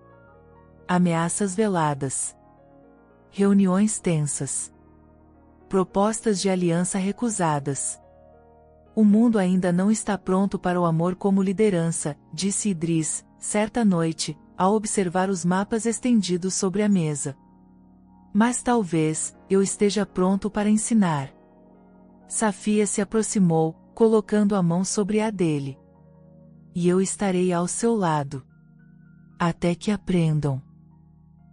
Ameaças veladas. Reuniões tensas. Propostas de aliança recusadas. "O mundo ainda não está pronto para o amor como liderança", disse Idris, certa noite, ao observar os mapas estendidos sobre a mesa. "Mas talvez, eu esteja pronto para ensinar." Safia se aproximou, colocando a mão sobre a dele. "E eu estarei ao seu lado. Até que aprendam."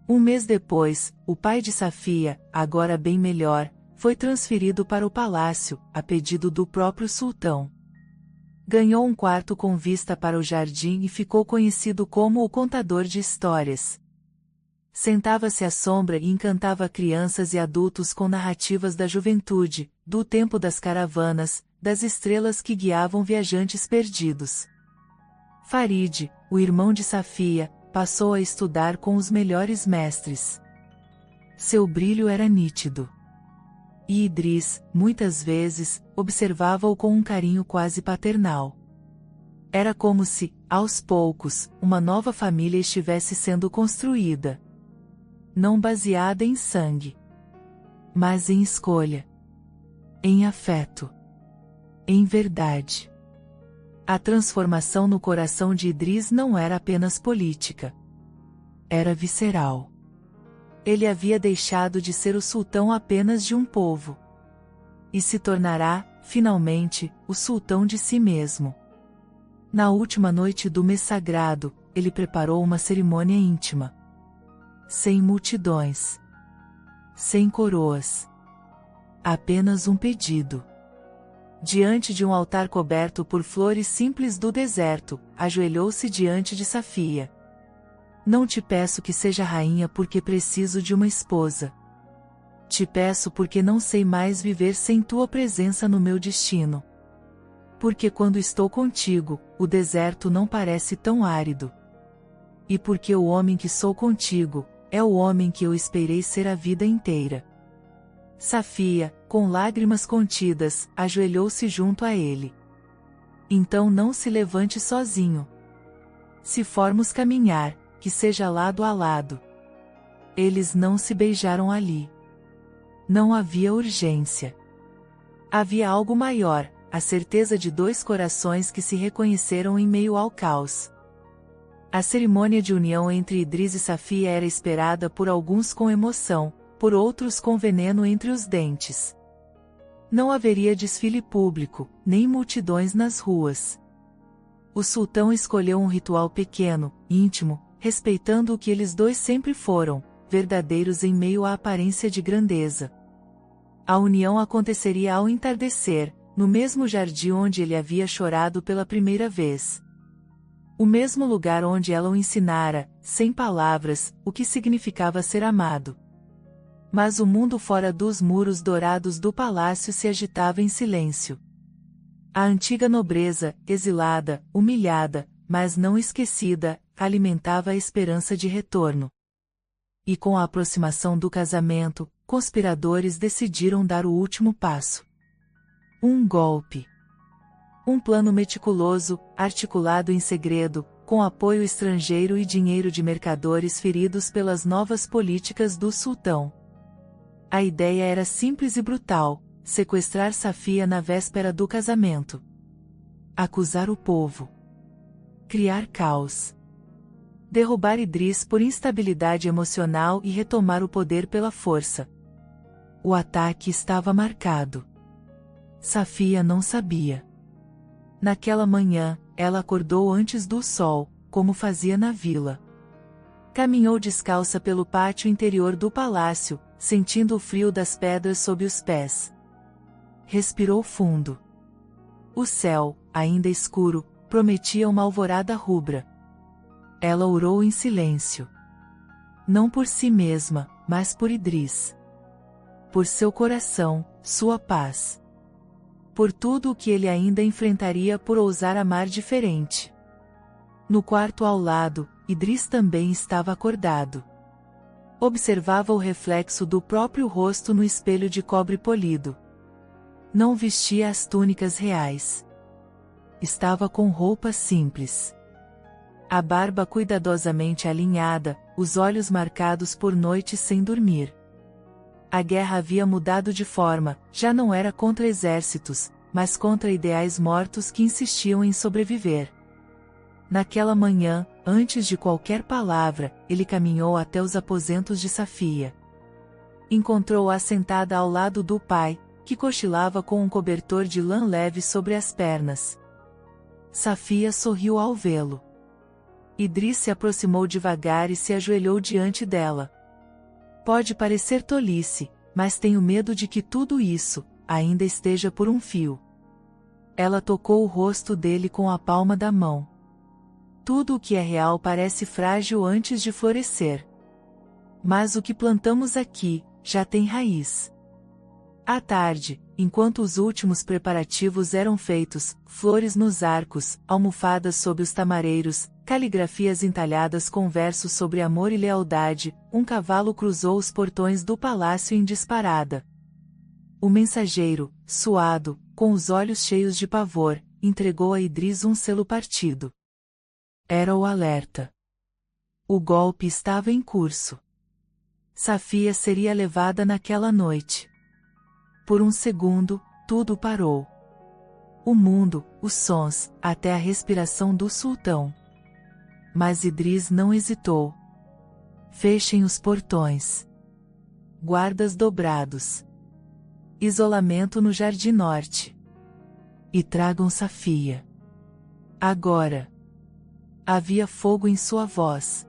Um mês depois, o pai de Safia, agora bem melhor, foi transferido para o palácio, a pedido do próprio sultão. Ganhou um quarto com vista para o jardim e ficou conhecido como o contador de histórias. Sentava-se à sombra e encantava crianças e adultos com narrativas da juventude, do tempo das caravanas, das estrelas que guiavam viajantes perdidos. Farid, o irmão de Safia, passou a estudar com os melhores mestres. Seu brilho era nítido. E Idris, muitas vezes, observava-o com um carinho quase paternal. Era como se, aos poucos, uma nova família estivesse sendo construída. Não baseada em sangue, mas em escolha, em afeto, em verdade. A transformação no coração de Idris não era apenas política. Era visceral. Ele havia deixado de ser o sultão apenas de um povo. E se tornará, finalmente, o sultão de si mesmo. Na última noite do mês sagrado, ele preparou uma cerimônia íntima. Sem multidões. Sem coroas. Apenas um pedido. Diante de um altar coberto por flores simples do deserto, ajoelhou-se diante de Safia. "Não te peço que seja rainha porque preciso de uma esposa. Te peço porque não sei mais viver sem tua presença no meu destino. Porque quando estou contigo, o deserto não parece tão árido. E porque o homem que sou contigo, é o homem que eu esperei ser a vida inteira." Safia, com lágrimas contidas, ajoelhou-se junto a ele. Então não se levante sozinho. Se formos caminhar, que seja lado a lado. Eles não se beijaram ali. Não havia urgência. Havia algo maior, a certeza de dois corações que se reconheceram em meio ao caos. A cerimônia de união entre Idris e Safia era esperada por alguns com emoção, por outros com veneno entre os dentes. Não haveria desfile público, nem multidões nas ruas. O sultão escolheu um ritual pequeno, íntimo, respeitando o que eles dois sempre foram, verdadeiros em meio à aparência de grandeza. A união aconteceria ao entardecer, no mesmo jardim onde ele havia chorado pela primeira vez. O mesmo lugar onde ela o ensinara, sem palavras, o que significava ser amado. Mas o mundo fora dos muros dourados do palácio se agitava em silêncio. A antiga nobreza, exilada, humilhada, mas não esquecida, alimentava a esperança de retorno. E com a aproximação do casamento, conspiradores decidiram dar o último passo. Um golpe. Um plano meticuloso, articulado em segredo, com apoio estrangeiro e dinheiro de mercadores feridos pelas novas políticas do sultão. A ideia era simples e brutal: sequestrar Safia na véspera do casamento. Acusar o povo. Criar caos. Derrubar Idris por instabilidade emocional e retomar o poder pela força. O ataque estava marcado. Safia não sabia. Naquela manhã, ela acordou antes do sol, como fazia na vila. Caminhou descalça pelo pátio interior do palácio, sentindo o frio das pedras sob os pés. Respirou fundo. O céu, ainda escuro, prometia uma alvorada rubra. Ela orou em silêncio. Não por si mesma, mas por Idris. Por seu coração, sua paz. Por tudo o que ele ainda enfrentaria por ousar amar diferente. No quarto ao lado, Idris também estava acordado. Observava o reflexo do próprio rosto no espelho de cobre polido. Não vestia as túnicas reais. Estava com roupas simples. A barba cuidadosamente alinhada, os olhos marcados por noites sem dormir. A guerra havia mudado de forma, já não era contra exércitos, mas contra ideais mortos que insistiam em sobreviver. Naquela manhã, antes de qualquer palavra, ele caminhou até os aposentos de Safia. Encontrou-a sentada ao lado do pai, que cochilava com um cobertor de lã leve sobre as pernas. Safia sorriu ao vê-lo. Idris se aproximou devagar e se ajoelhou diante dela. Pode parecer tolice, mas tenho medo de que tudo isso ainda esteja por um fio. Ela tocou o rosto dele com a palma da mão. Tudo o que é real parece frágil antes de florescer. Mas o que plantamos aqui já tem raiz. À tarde, enquanto os últimos preparativos eram feitos, flores nos arcos, almofadas sob os tamareiros, caligrafias entalhadas com versos sobre amor e lealdade, um cavalo cruzou os portões do palácio em disparada. O mensageiro, suado, com os olhos cheios de pavor, entregou a Idris um selo partido. Era o alerta. O golpe estava em curso. Safia seria levada naquela noite. Por um segundo, tudo parou. O mundo, os sons, até a respiração do sultão. Mas Idris não hesitou. Fechem os portões. Guardas dobrados. Isolamento no Jardim Norte. E tragam Safia. Agora. Havia fogo em sua voz.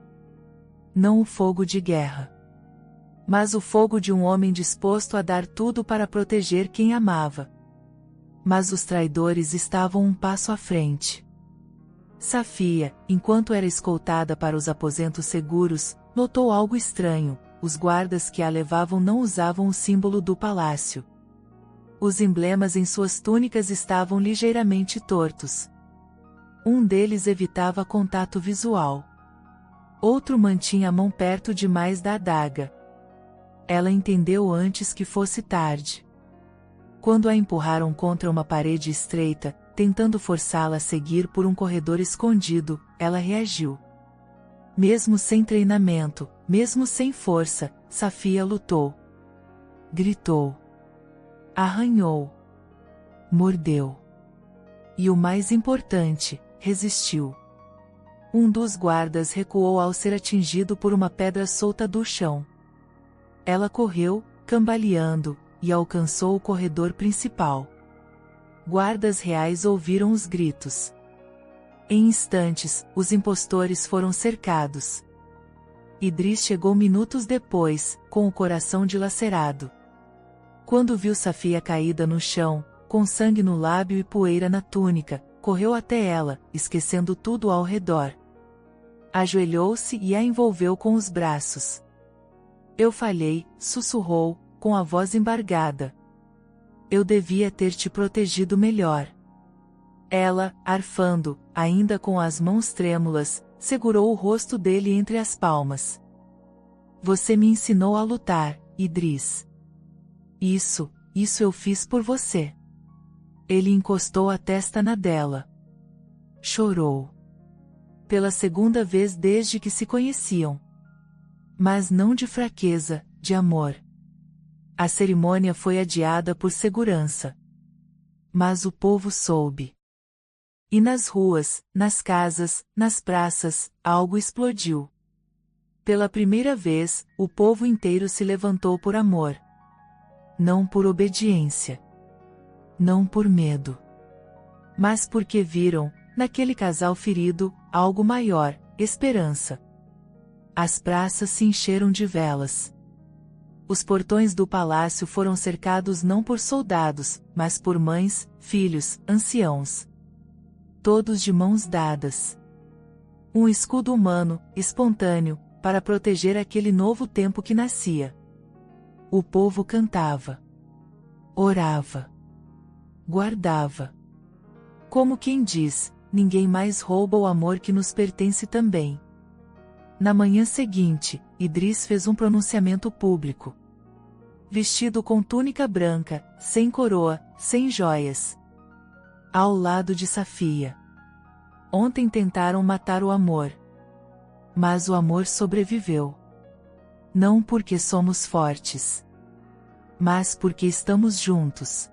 Não o fogo de guerra. Mas o fogo de um homem disposto a dar tudo para proteger quem amava. Mas os traidores estavam um passo à frente. Safia, enquanto era escoltada para os aposentos seguros, notou algo estranho: os guardas que a levavam não usavam o símbolo do palácio. Os emblemas em suas túnicas estavam ligeiramente tortos. Um deles evitava contato visual. Outro mantinha a mão perto demais da adaga. Ela entendeu antes que fosse tarde. Quando a empurraram contra uma parede estreita, tentando forçá-la a seguir por um corredor escondido, ela reagiu. Mesmo sem treinamento, mesmo sem força, Safia lutou. Gritou. Arranhou. Mordeu. E o mais importante, resistiu. Um dos guardas recuou ao ser atingido por uma pedra solta do chão. Ela correu, cambaleando, e alcançou o corredor principal. Guardas reais ouviram os gritos. Em instantes, os impostores foram cercados. Idris chegou minutos depois, com o coração dilacerado. Quando viu Safia caída no chão, com sangue no lábio e poeira na túnica, correu até ela, esquecendo tudo ao redor. Ajoelhou-se e a envolveu com os braços. Eu falhei, sussurrou, com a voz embargada. Eu devia ter te protegido melhor. Ela, arfando, ainda com as mãos trêmulas, segurou o rosto dele entre as palmas. Você me ensinou a lutar, Idris. Isso eu fiz por você. Ele encostou a testa na dela. Chorou. Pela segunda vez desde que se conheciam. Mas não de fraqueza, de amor. A cerimônia foi adiada por segurança. Mas o povo soube. E nas ruas, nas casas, nas praças, algo explodiu. Pela primeira vez, o povo inteiro se levantou por amor. Não por obediência. Não por medo. Mas porque viram, naquele casal ferido, algo maior, esperança. As praças se encheram de velas. Os portões do palácio foram cercados não por soldados, mas por mães, filhos, anciãos. Todos de mãos dadas. Um escudo humano, espontâneo, para proteger aquele novo tempo que nascia. O povo cantava. Orava. Guardava. Como quem diz, ninguém mais rouba o amor que nos pertence também. Na manhã seguinte, Idris fez um pronunciamento público. Vestido com túnica branca, sem coroa, sem joias. Ao lado de Safia. Ontem tentaram matar o amor. Mas o amor sobreviveu. Não porque somos fortes. Mas porque estamos juntos.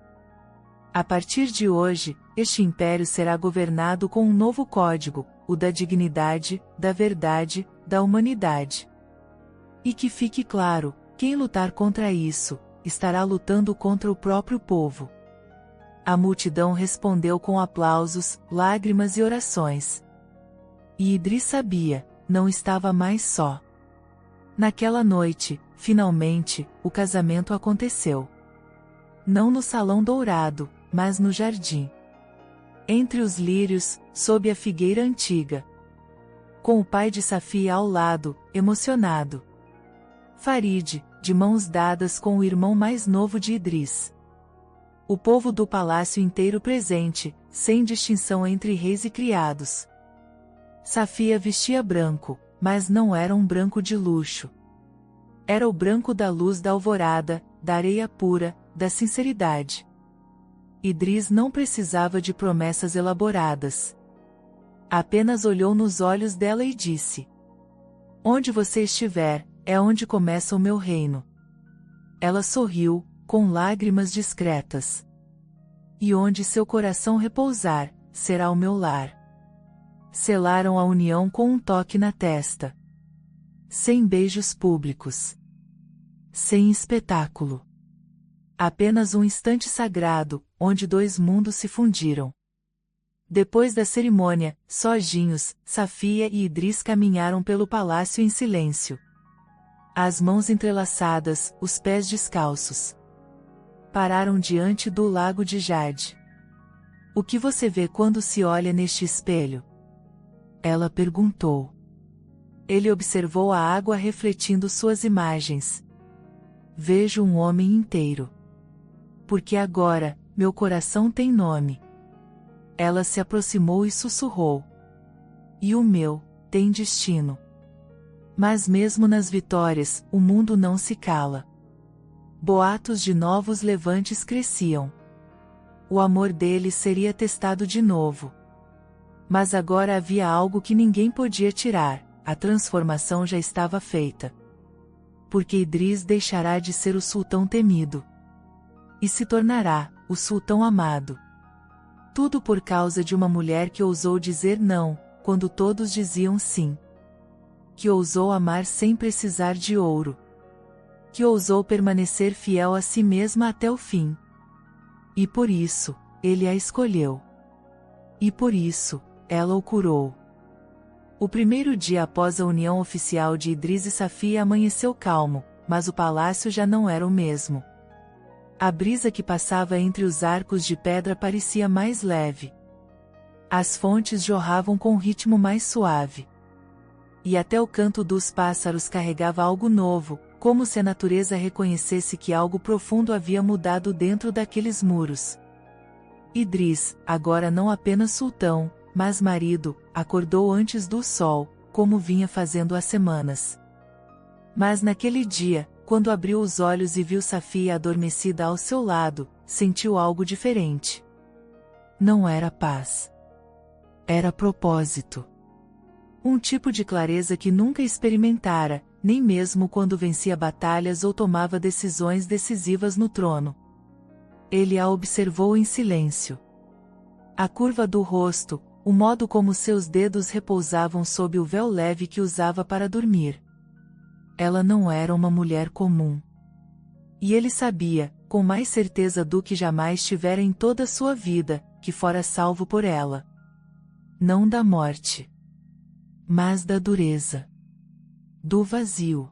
A partir de hoje, este império será governado com um novo código, o da dignidade, da verdade, da humanidade. E que fique claro, quem lutar contra isso, estará lutando contra o próprio povo. A multidão respondeu com aplausos, lágrimas e orações. E Idris sabia, não estava mais só. Naquela noite, finalmente, o casamento aconteceu. Não no salão dourado, mas no jardim. Entre os lírios, sob a figueira antiga. Com o pai de Safia ao lado, emocionado. Farid, de mãos dadas com o irmão mais novo de Idris. O povo do palácio inteiro presente, sem distinção entre reis e criados. Safia vestia branco, mas não era um branco de luxo. Era o branco da luz da alvorada, da areia pura, da sinceridade. Idris não precisava de promessas elaboradas. Apenas olhou nos olhos dela e disse: Onde você estiver, é onde começa o meu reino. Ela sorriu, com lágrimas discretas. E onde seu coração repousar, será o meu lar. Selaram a união com um toque na testa. Sem beijos públicos. Sem espetáculo. Apenas um instante sagrado, onde dois mundos se fundiram. Depois da cerimônia, sozinhos, Safia e Idris caminharam pelo palácio em silêncio. As mãos entrelaçadas, os pés descalços. Pararam diante do lago de Jade. O que você vê quando se olha neste espelho? Ela perguntou. Ele observou a água refletindo suas imagens. Vejo um homem inteiro. Porque agora, meu coração tem nome. Ela se aproximou e sussurrou. E o meu, tem destino. Mas mesmo nas vitórias, o mundo não se cala. Boatos de novos levantes cresciam. O amor dele seria testado de novo. Mas agora havia algo que ninguém podia tirar: a transformação já estava feita. Porque Idris deixará de ser o sultão temido. E se tornará o sultão amado. Tudo por causa de uma mulher que ousou dizer não, quando todos diziam sim. Que ousou amar sem precisar de ouro. Que ousou permanecer fiel a si mesma até o fim. E por isso, ele a escolheu. E por isso, ela o curou. O primeiro dia após a união oficial de Idris e Safia amanheceu calmo, mas o palácio já não era o mesmo. A brisa que passava entre os arcos de pedra parecia mais leve. As fontes jorravam com um ritmo mais suave. E até o canto dos pássaros carregava algo novo, como se a natureza reconhecesse que algo profundo havia mudado dentro daqueles muros. Idris, agora não apenas sultão, mas marido, acordou antes do sol, como vinha fazendo há semanas. Mas naquele dia, quando abriu os olhos e viu Safia adormecida ao seu lado, sentiu algo diferente. Não era paz. Era propósito. Um tipo de clareza que nunca experimentara, nem mesmo quando vencia batalhas ou tomava decisões decisivas no trono. Ele a observou em silêncio. A curva do rosto, o modo como seus dedos repousavam sob o véu leve que usava para dormir. Ela não era uma mulher comum. E ele sabia, com mais certeza do que jamais tivera em toda a sua vida, que fora salvo por ela. Não da morte, mas da dureza. Do vazio.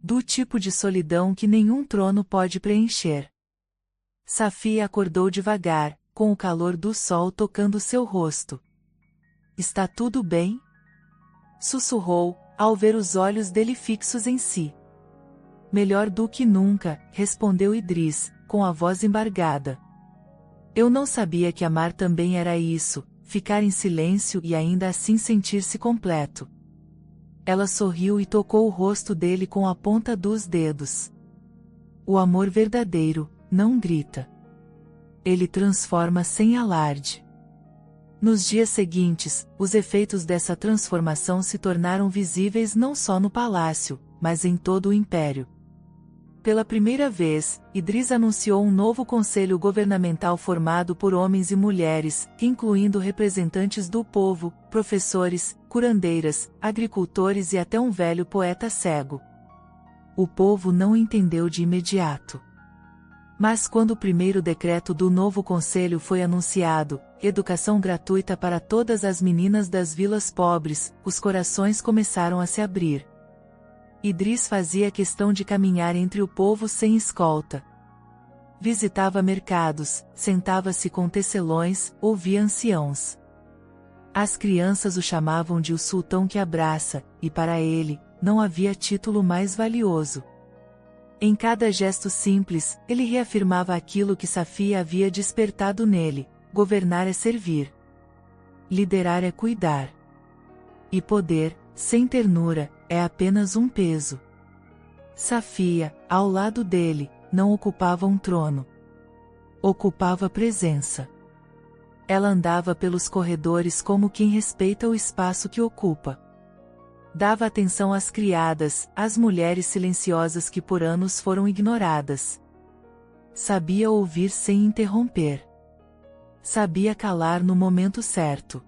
Do tipo de solidão que nenhum trono pode preencher. Safia acordou devagar, com o calor do sol tocando seu rosto. Está tudo bem? Sussurrou, ao ver os olhos dele fixos em si. Melhor do que nunca, respondeu Idris, com a voz embargada. Eu não sabia que amar também era isso, ficar em silêncio e ainda assim sentir-se completo. Ela sorriu e tocou o rosto dele com a ponta dos dedos. O amor verdadeiro não grita. Ele transforma sem alarde. Nos dias seguintes, os efeitos dessa transformação se tornaram visíveis não só no palácio, mas em todo o império. Pela primeira vez, Idris anunciou um novo conselho governamental formado por homens e mulheres, incluindo representantes do povo, professores, curandeiras, agricultores e até um velho poeta cego. O povo não entendeu de imediato. Mas quando o primeiro decreto do novo conselho foi anunciado, educação gratuita para todas as meninas das vilas pobres, os corações começaram a se abrir. Idris fazia questão de caminhar entre o povo sem escolta. Visitava mercados, sentava-se com tecelões, ouvia anciãos. As crianças o chamavam de o sultão que abraça, e para ele, não havia título mais valioso. Em cada gesto simples, ele reafirmava aquilo que Safia havia despertado nele: governar é servir. Liderar é cuidar. E poder, sem ternura, é apenas um peso. Safia, ao lado dele, não ocupava um trono. Ocupava presença. Ela andava pelos corredores como quem respeita o espaço que ocupa. Dava atenção às criadas, às mulheres silenciosas que por anos foram ignoradas. Sabia ouvir sem interromper. Sabia calar no momento certo.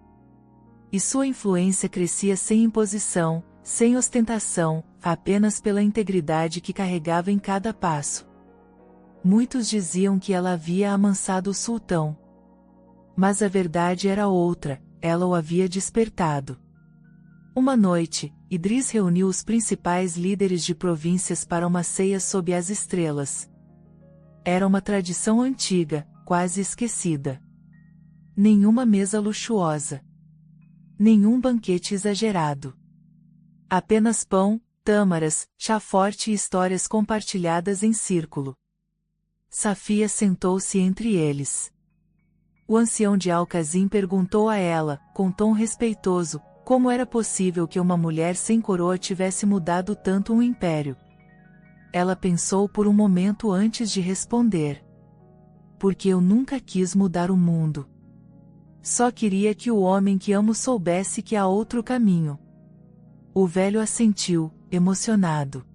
E sua influência crescia sem imposição, sem ostentação, apenas pela integridade que carregava em cada passo. Muitos diziam que ela havia amansado o sultão. Mas a verdade era outra, ela o havia despertado. Uma noite, Idris reuniu os principais líderes de províncias para uma ceia sob as estrelas. Era uma tradição antiga, quase esquecida. Nenhuma mesa luxuosa. Nenhum banquete exagerado. Apenas pão, tâmaras, chá forte e histórias compartilhadas em círculo. Safia sentou-se entre eles. O ancião de Al-Qazim perguntou a ela, com tom respeitoso, como era possível que uma mulher sem coroa tivesse mudado tanto um império. Ela pensou por um momento antes de responder. porque eu nunca quis mudar o mundo. Só queria que o homem que amo soubesse que há outro caminho. O velho assentiu, emocionado.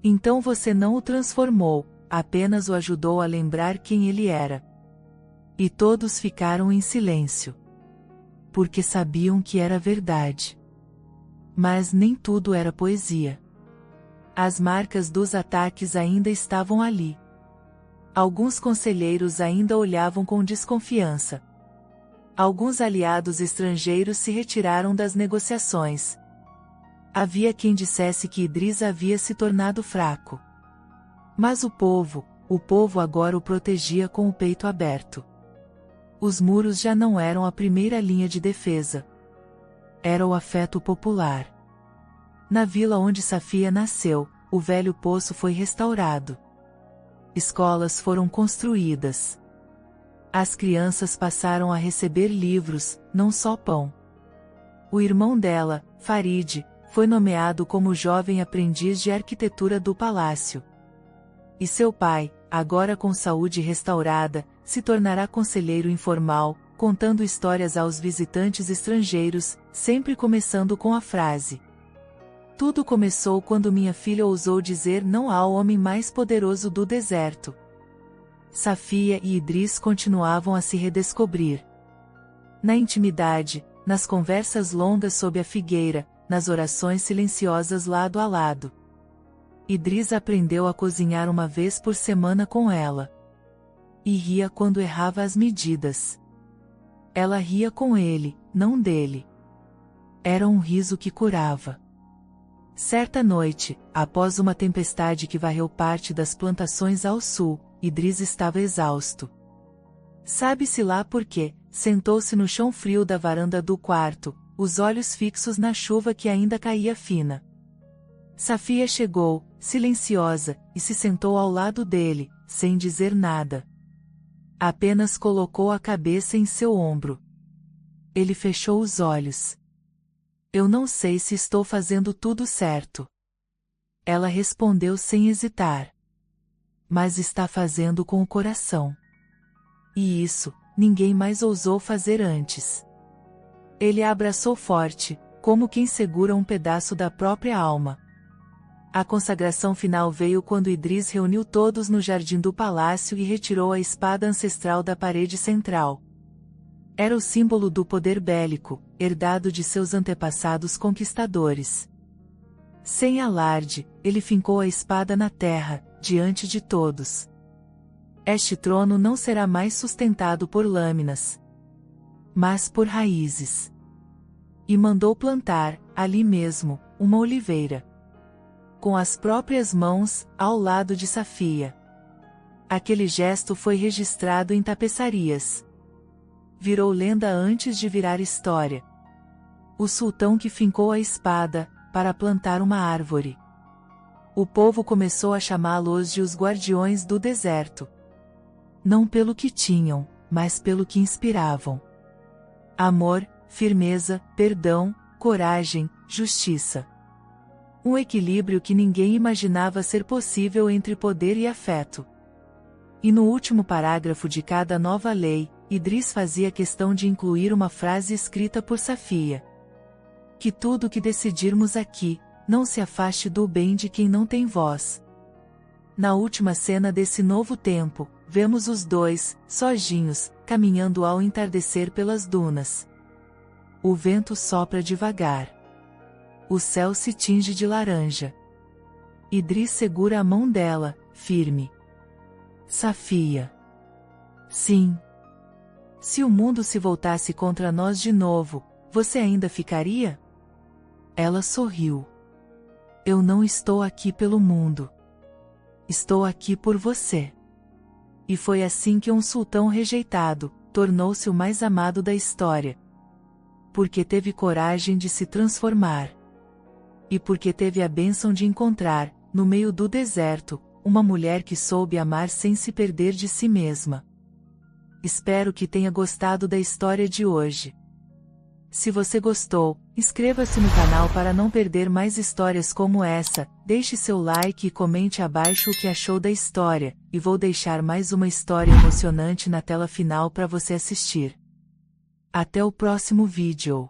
Então você não o transformou, apenas o ajudou a lembrar quem ele era. E todos ficaram em silêncio. Porque sabiam que era verdade. Mas nem tudo era poesia. As marcas dos ataques ainda estavam ali. Alguns conselheiros ainda olhavam com desconfiança. Alguns aliados estrangeiros se retiraram das negociações. Havia quem dissesse que Idris havia se tornado fraco. Mas o povo agora o protegia com o peito aberto. Os muros já não eram a primeira linha de defesa. Era o afeto popular. Na vila onde Safia nasceu, o velho poço foi restaurado. Escolas foram construídas. As crianças passaram a receber livros, não só pão. O irmão dela, Farid, foi nomeado como jovem aprendiz de arquitetura do palácio. E seu pai, agora com saúde restaurada, se tornará conselheiro informal, contando histórias aos visitantes estrangeiros, sempre começando com a frase: tudo começou quando minha filha ousou dizer não ao homem mais poderoso do deserto. Safia e Idris continuavam a se redescobrir. Na intimidade, nas conversas longas sob a figueira, nas orações silenciosas lado a lado. Idris aprendeu a cozinhar uma vez por semana com ela. E ria quando errava as medidas. Ela ria com ele, não dele. Era um riso que curava. Certa noite, após uma tempestade que varreu parte das plantações ao sul, Idris estava exausto. Sabe-se lá por quê, sentou-se no chão frio da varanda do quarto, os olhos fixos na chuva que ainda caía fina. Safia chegou, silenciosa, e se sentou ao lado dele, sem dizer nada. Apenas colocou a cabeça em seu ombro. Ele fechou os olhos. Eu não sei se estou fazendo tudo certo. Ela respondeu sem hesitar. Mas está fazendo com o coração. E isso, ninguém mais ousou fazer antes. Ele a abraçou forte, como quem segura um pedaço da própria alma. A consagração final veio quando Idris reuniu todos no jardim do palácio e retirou a espada ancestral da parede central. Era o símbolo do poder bélico, herdado de seus antepassados conquistadores. Sem alarde, ele fincou a espada na terra, diante de todos. Este trono não será mais sustentado por lâminas, mas por raízes. E mandou plantar, ali mesmo, uma oliveira. Com as próprias mãos, ao lado de Safia. Aquele gesto foi registrado em tapeçarias. Virou lenda antes de virar história. O sultão que fincou a espada, para plantar uma árvore. O povo começou a chamá-los de os guardiões do deserto. Não pelo que tinham, mas pelo que inspiravam. Amor, firmeza, perdão, coragem, justiça. Um equilíbrio que ninguém imaginava ser possível entre poder e afeto. E no último parágrafo de cada nova lei, Idris fazia questão de incluir uma frase escrita por Safia. Que tudo que decidirmos aqui, não se afaste do bem de quem não tem voz. Na última cena desse novo tempo, vemos os dois, sozinhos, caminhando ao entardecer pelas dunas. O vento sopra devagar. O céu se tinge de laranja. Idris segura a mão dela, firme. Safia. Sim. Se o mundo se voltasse contra nós de novo, você ainda ficaria? Ela sorriu. Eu não estou aqui pelo mundo. Estou aqui por você. E foi assim que um sultão rejeitado, tornou-se o mais amado da história. Porque teve coragem de se transformar. E porque teve a bênção de encontrar, no meio do deserto, uma mulher que soube amar sem se perder de si mesma. Espero que tenha gostado da história de hoje. Se você gostou, Inscreva-se no canal para não perder mais histórias como essa, deixe seu like e comente abaixo o que achou da história, e vou deixar mais uma história emocionante na tela final para você assistir. Até o próximo vídeo.